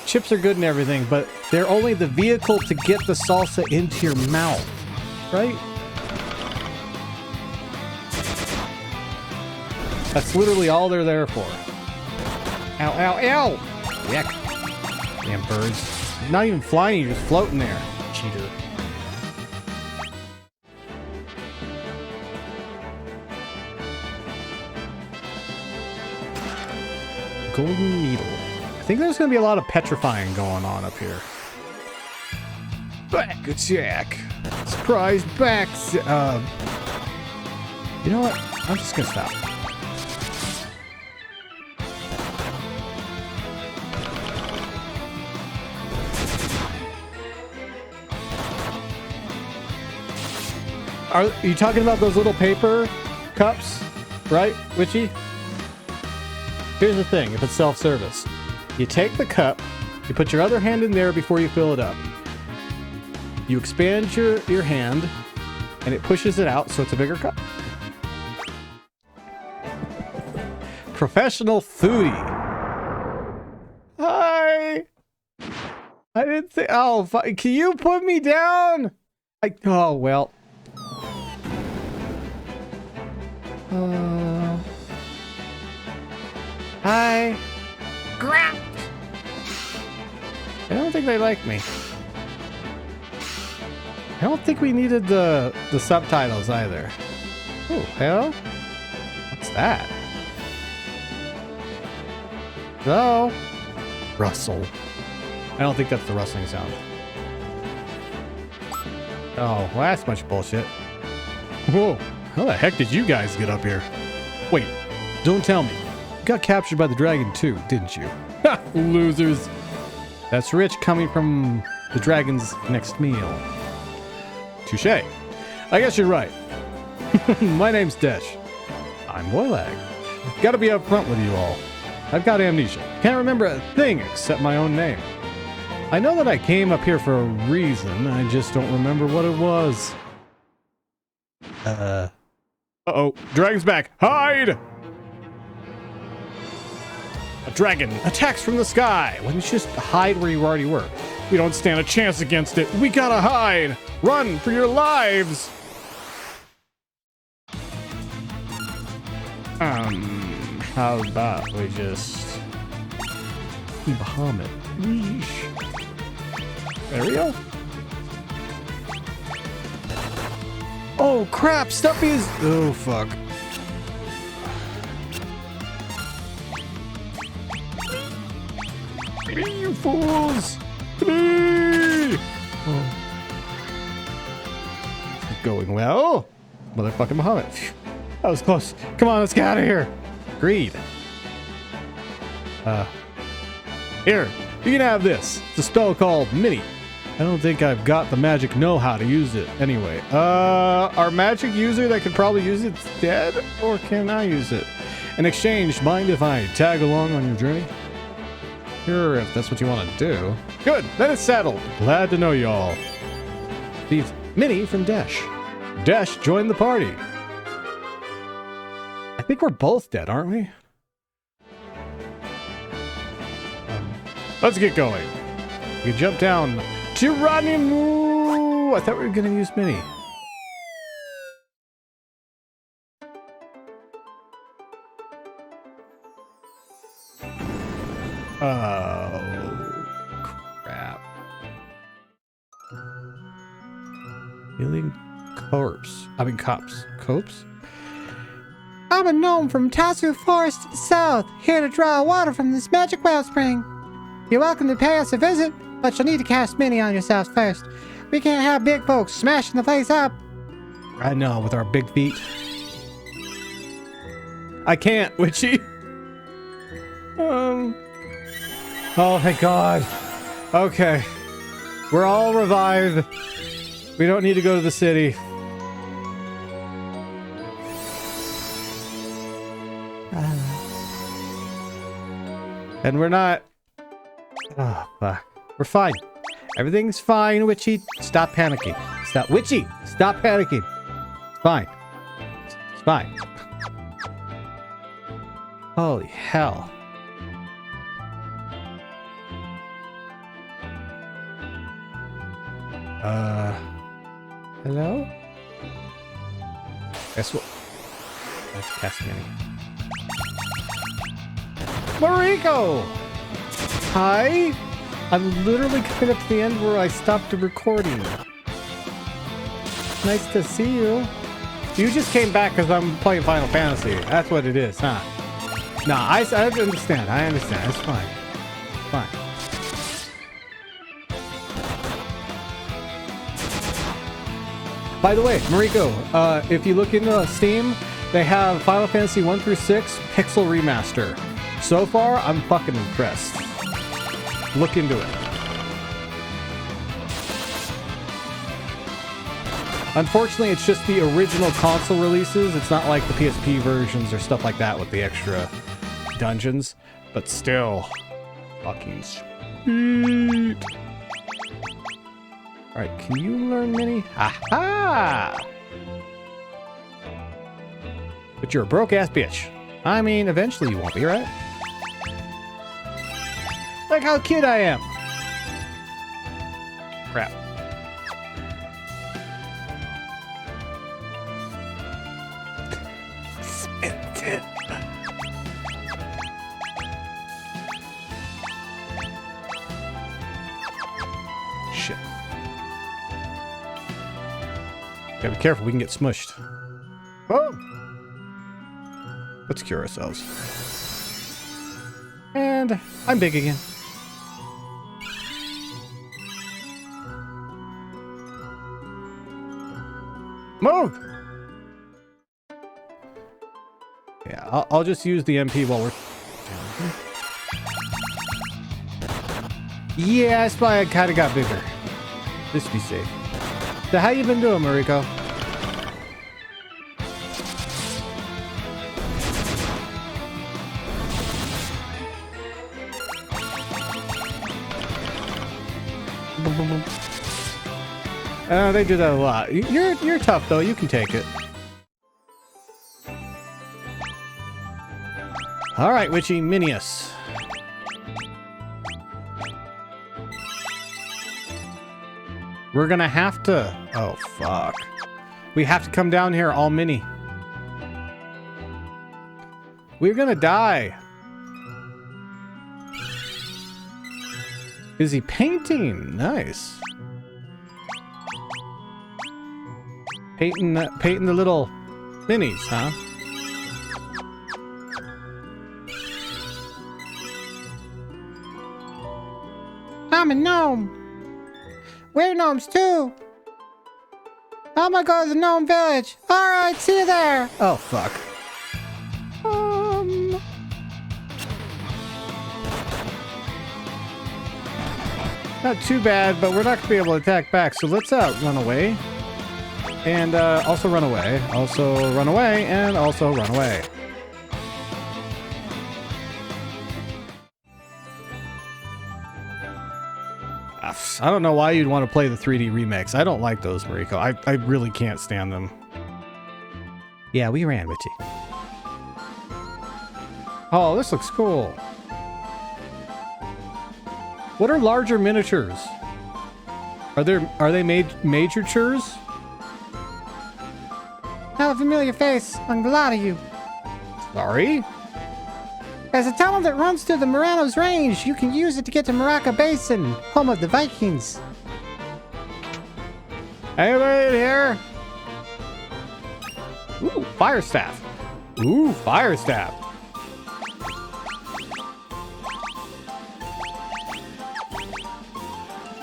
Chips are good and everything, but they're only the vehicle to get the salsa into your mouth, right? That's literally all they're there for. Ow, ow, ow! Yuck. Damn birds. You're not even flying, you're just floating there. Cheater. Golden needle. I think there's going to be a lot of petrifying going on up here. Back attack. Surprise back. You know what? I'm just going to stop. Are you talking about those little paper cups? Right, Witchy? Here's the thing, if it's self-service. You take the cup, you put your other hand in there before you fill it up. You expand your hand, and it pushes it out so it's a bigger cup. Professional foodie. Hi! I didn't think... Oh, can you put me down? Oh, well... Hi. Crap. I don't think they like me. I don't think we needed the subtitles either. Oh, hell. What's that? Hello? Rustle. I don't think that's the rustling sound. Oh, well, that's much bullshit. Whoa. How the heck did you guys get up here? Wait, don't tell me. You got captured by the dragon too, didn't you? Ha! Losers. That's rich coming from the dragon's next meal. Touche. I guess you're right. My name's Desh. I'm Woylag. Gotta be upfront with you all. I've got amnesia. Can't remember a thing except my own name. I know that I came up here for a reason. I just don't remember what it was. Uh-oh. Dragon's back. Hide! A dragon attacks from the sky. Why don't you just hide where you already were? We don't stand a chance against it. We gotta hide. Run for your lives. How about we just... Bahamut. There we go. Oh crap, Stuffy is... Oh fuck. You fools! Oh. Going well. Motherfucking Bahamut. Phew. That was close. Come on, let's get out of here. Greed. Here, you can have this. It's a spell called Mini. I don't think I've got the magic know-how to use it. Anyway, our magic user that could probably use it's dead? Or can I use it? In exchange, mind if I tag along on your journey? Sure, if that's what you want to do. Good, then it's settled. Glad to know y'all. Steve, Minnie from Desh. Desh joined the party. I think we're both dead, aren't we? Let's get going. You jump down. Geronimo! I thought we were gonna use Minnie. Oh, crap. Healing corpse. I mean cops. Copes? I'm a gnome from Tatsu Forest to the south, here to draw water from this magic wellspring. You're welcome to pay us a visit, but you'll need to cast Mini on yourselves first. We can't have big folks smashing the place up. I know, with our big feet. I can't, Witchy. Oh, thank God. Okay. We're all revived. We don't need to go to the city. And we're not... Oh, fuck. We're fine. Everything's fine, Witchy. Stop panicking. Stop Stop. Witchy! Stop panicking. It's fine. It's fine. Holy hell. Hello? Guess what? That's Casmini. Mariko! Hi? I'm literally coming up to the end where I stopped the recording. Nice to see you. You just came back because I'm playing Final Fantasy. That's what it is, huh? Nah, I understand. I understand. It's fine. Fine. By the way, Mariko, if you look into Steam, they have Final Fantasy 1 through 6 Pixel Remaster. So far, I'm fucking impressed. Look into it. Unfortunately, it's just the original console releases. It's not like the PSP versions or stuff like that with the extra dungeons. But still, fucking sweet. Alright, can you learn Mini? Aha! But you're a broke-ass bitch. I mean, eventually you won't be, right? Look how cute I am! Crap. Spent it. Shit. Gotta be careful, we can get smushed. Oh! Let's cure ourselves. And I'm big again. Move! Yeah, I'll just use the MP while we're down here. Yeah, that's why I kind of got bigger. Just to be safe. So how you been doing, Mariko? They do that a lot. You're tough though. You can take it. All right, Witchy Minius. We're gonna have to. Oh fuck. We have to come down here all mini. We're gonna die. Is he painting? Nice. Painting the little minis, huh? I'm a gnome. We're gnomes too. I'm gonna go to the gnome village. All right, see you there. Oh fuck. Not too bad, but we're not gonna be able to attack back. So let's run away. And also run away, also run away, and also run away. I don't know why you'd want to play the 3D remakes. I don't like those, Mariko. I really can't stand them. Yeah, we ran, Witchy. Oh, this looks cool. What are larger miniatures? Are they major churs? Have a familiar face among a lot of you. Sorry? There's a tunnel that runs through the Muranos Range. You can use it to get to Maraka Basin, home of the Vikings. Anybody in here? Ooh, fire staff. Ooh, fire staff.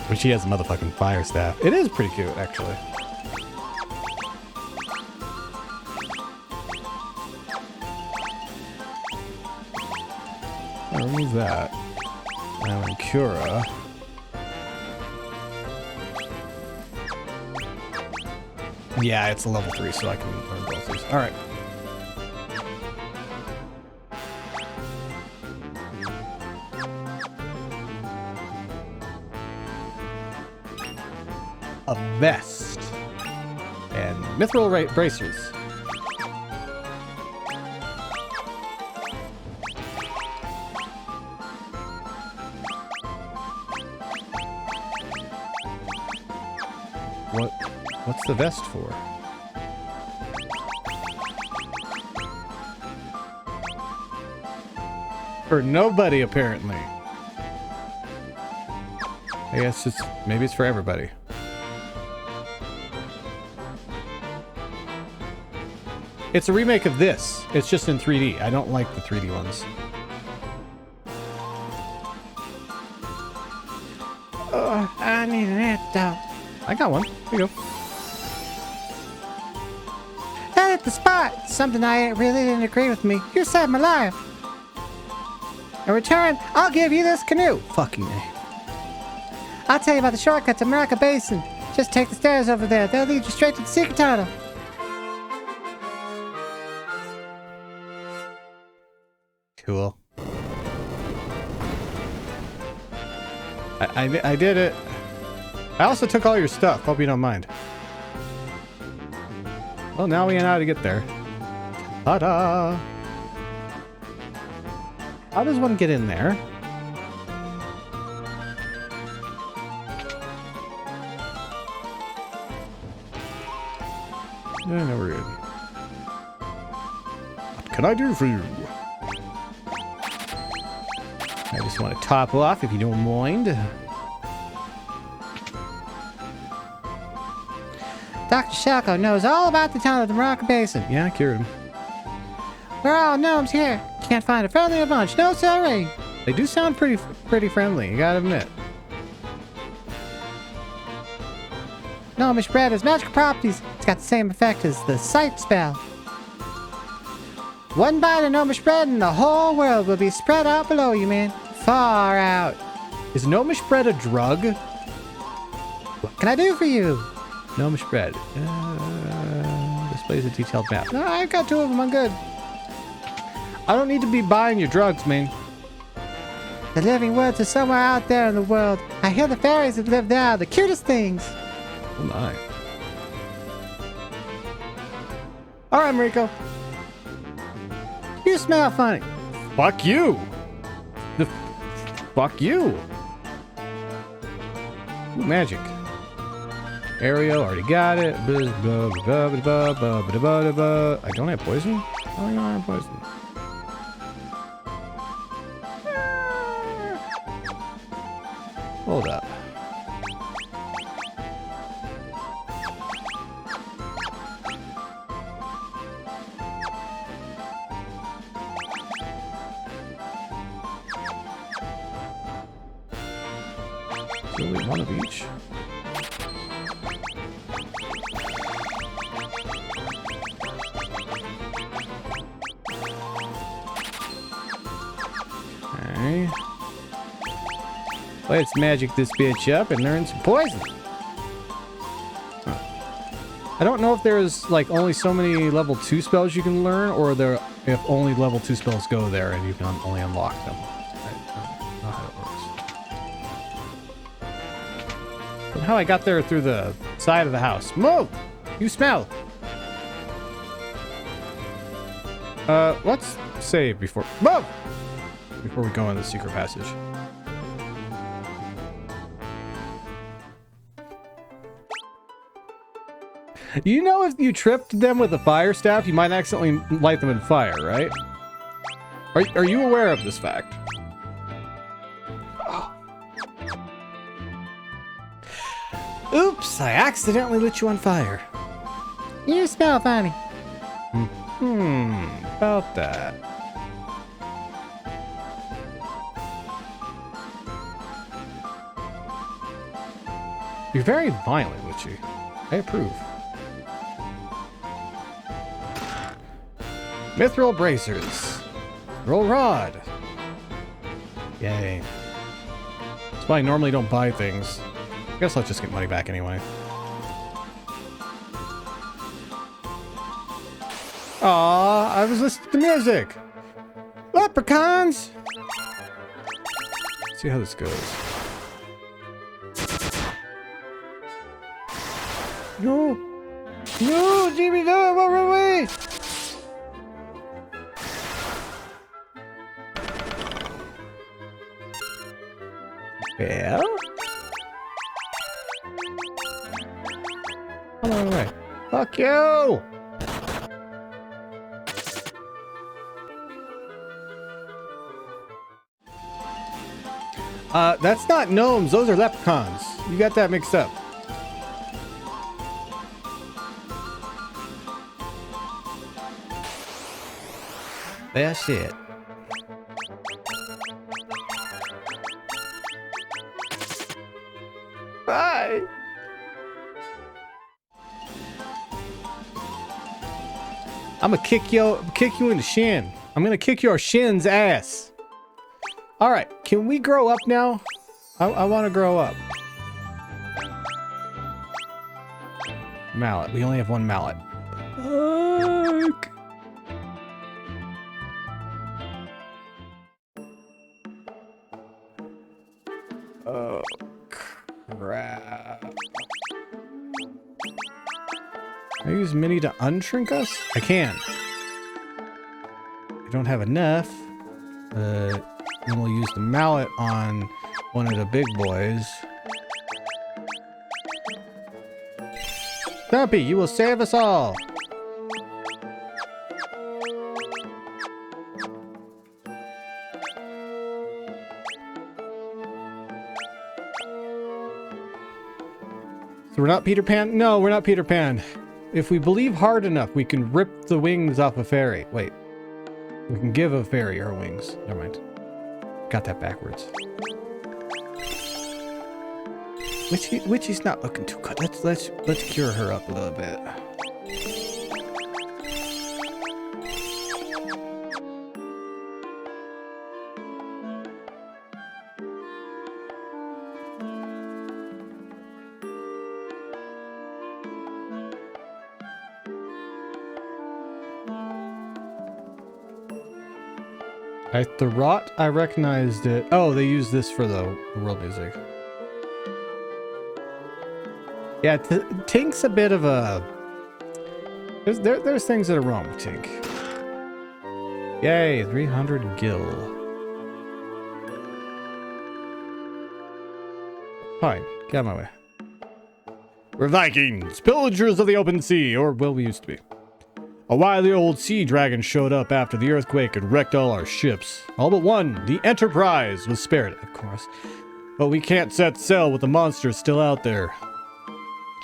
But she has a motherfucking fire staff. It is pretty cute, actually. I'll remove that. Now in Cura. Yeah, it's a level 3, so I can learn both these. Alright. A vest. And mithril bracers. What's the vest for? For nobody, apparently. I guess maybe it's for everybody. It's a remake of this. It's just in 3D. I don't like the 3D ones. I need an antidote. I got one. Here you go. That hit the spot. Something I really didn't agree with me. You saved my life. In return, I'll give you this canoe. Fucking A. I'll tell you about the shortcut to Maraca Basin. Just take the stairs over there. They'll lead you straight to the secret tunnel. Cool. I did it. I also took all your stuff. Hope you don't mind. Well, now we know how to get there. Ta-da! How does one get in there? Yeah, no, we're good. What can I do for you? I just want to top off if you don't mind. Dr. Shalko knows all about the tunnel of the Maraca Basin. Yeah, I cured him. We're all gnomes here. Can't find a friendlier bunch. No sorry. They do sound pretty friendly, you gotta admit. Gnomish bread has magical properties. It's got the same effect as the sight spell. One bite of gnomish bread and the whole world will be spread out below you, man. Far out. Is gnomish bread a drug? What can I do for you? Gnomish bread. Displays a detailed map. No, I've got 2 of them. I'm good. I don't need to be buying your drugs, man. The living woods are somewhere out there in the world. I hear the fairies that live there are the cutest things. Oh my. Alright, Mariko. You smell funny. Fuck you! Fuck you! Ooh, magic. Aerial, already got it. I don't have poison? I don't have poison. Hold up. Really, one of each. Okay. Let's magic this bitch up and learn some poison. Huh. I don't know if there's like only so many level 2 spells you can learn, or if only level 2 spells go there and you can only unlock them. I don't know how it works. But how I got there through the side of the house. Move! You smell! Let's save before... Move! Before we go in the secret passage. You know, if you tripped them with a fire staff, you might accidentally light them in fire, right? Are you aware of this fact? Oops, I accidentally lit you on fire. You smell funny. About that. You're very violent, Witchy. I approve. Mithril bracers. Roll rod. Yay. That's why I normally don't buy things. I guess I'll just get money back anyway. Aw, I was listening to music. Leprechauns! Let's see how this goes. No. No, Jimmy, no, run away! Well? Come on away. Fuck you! That's not gnomes, those are leprechauns. You got that mixed up. That's it. Bye! I'm gonna kick you in the shin. I'm gonna kick your shin's ass. Alright, can we grow up now? I want to grow up. Mallet. We only have one mallet. Fuck. Oh, crap. Can I use Mini to unshrink us? I can. I don't have enough. Then we'll use the mallet on one of the big boys. Stumpy, you will save us all. So we're not Peter Pan? No, we're not Peter Pan. If we believe hard enough, we can rip the wings off a fairy. Wait. We can give a fairy her wings. Never mind. Got that backwards. Witchy's not looking too good. Let's cure her up a little bit. The rot, I recognized it. Oh, they use this for the world music. Yeah, Tink's a bit of a... There's things that are wrong with Tink. Yay, 300 gil. Fine, get out of my way. We're Vikings, pillagers of the open sea, or well, we used to be. A wily old sea dragon showed up after the earthquake and wrecked all our ships. All but one, the Enterprise, was spared, of course. But we can't set sail with the monsters still out there.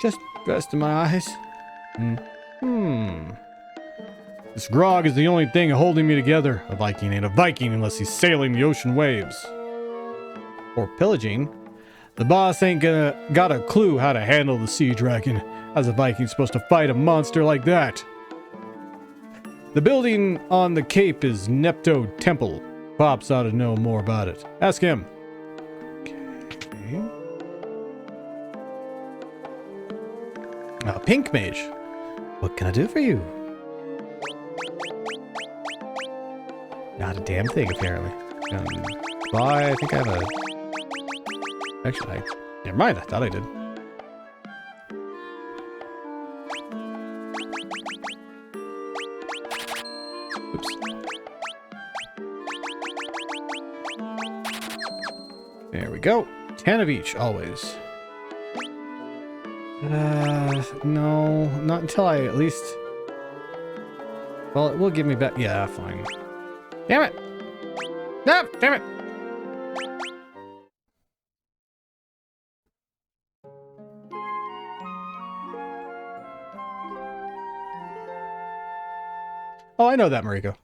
Just resting my eyes. This grog is the only thing holding me together. A Viking ain't a Viking unless he's sailing the ocean waves. Or pillaging. The boss ain't got a clue how to handle the sea dragon. How's a Viking supposed to fight a monster like that? The building on the cape is Nepto Temple. Pops ought to know more about it. Ask him. Okay. Pink Mage. What can I do for you? Not a damn thing, apparently. I think I have a... Actually, never mind. I thought I did. Oops. There we go. 10 of each, always. No, not until I at least... Well, it will give me back... Yeah, fine. Damn it! No, damn it! Oh, I know that, Mariko.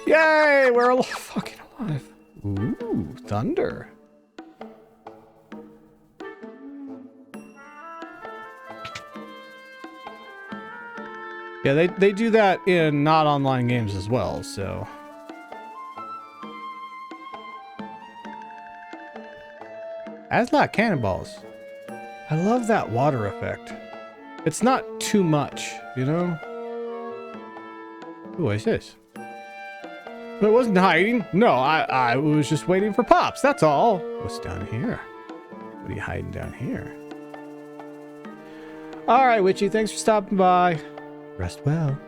Yay! We're all fucking alive. Ooh, thunder. Yeah, they do that in not online games as well, so... That's not cannonballs. I love that water effect. It's not too much, you know? Ooh, what's this? I wasn't hiding. No, I was just waiting for Pops. That's all. What's down here? What are you hiding down here? All right, Witchy. Thanks for stopping by. Rest well.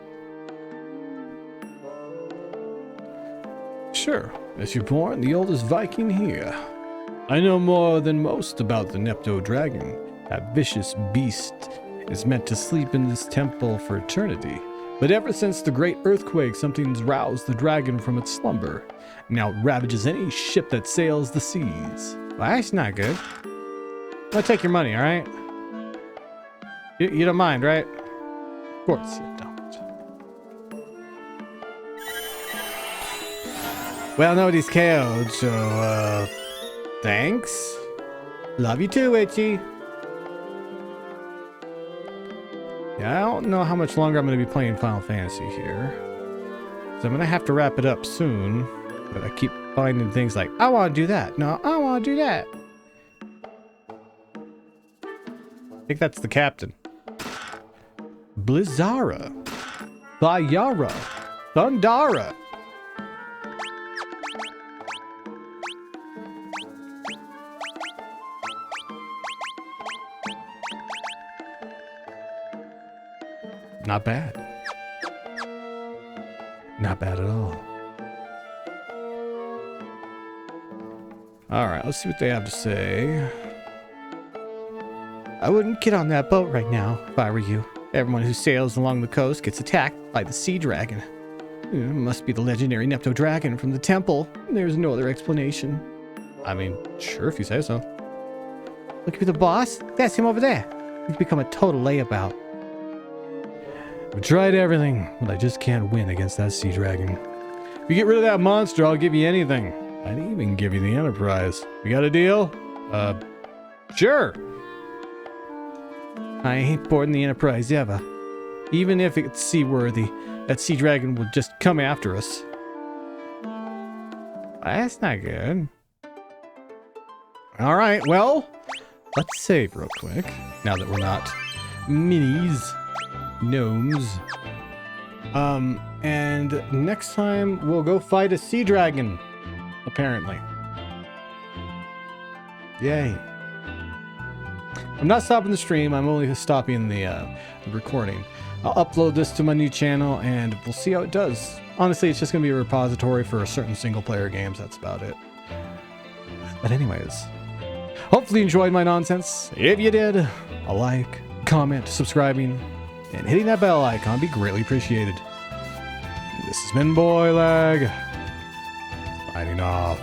Sure. As you're born, the oldest Viking here. I know more than most about the Nepto Dragon. That vicious beast is meant to sleep in this temple for eternity. But ever since the great earthquake, something's roused the dragon from its slumber. Now it ravages any ship that sails the seas. Well, that's not good. I'll take your money, all right? You don't mind, right? Of course you don't. Well, nobody's KO'd, so, thanks. Love you too, Witchy. Yeah, I don't know how much longer I'm going to be playing Final Fantasy here. So I'm going to have to wrap it up soon. But I keep finding things like, I want to do that. No, I want to do that. I think that's the captain. Blizzara. Bayara. Thundara. Not bad. Not bad at all. Alright, let's see what they have to say. I wouldn't get on that boat right now if I were you. Everyone who sails along the coast gets attacked by the sea dragon. It must be the legendary Nepto Dragon from the temple. There's no other explanation. I mean, sure if you say so. Looking for the boss? That's him over there. He's become a total layabout. I've tried everything, but I just can't win against that sea dragon. If you get rid of that monster, I'll give you anything. I'd even give you the Enterprise. You got a deal? Sure. I ain't boarding the Enterprise ever. Even if it's seaworthy, that sea dragon will just come after us. That's not good. Alright, well, let's save real quick. Now that we're not minis. Gnomes. And next time we'll go fight a sea dragon, apparently. Yay. I'm not stopping the stream, I'm only stopping the recording. I'll upload this to my new channel and we'll see how it does. Honestly, it's just gonna be a repository for certain single player games, that's about it. But anyways, hopefully you enjoyed my nonsense. If you did, a like, comment, subscribing, and hitting that bell icon would be greatly appreciated. This has been Boylag, signing off.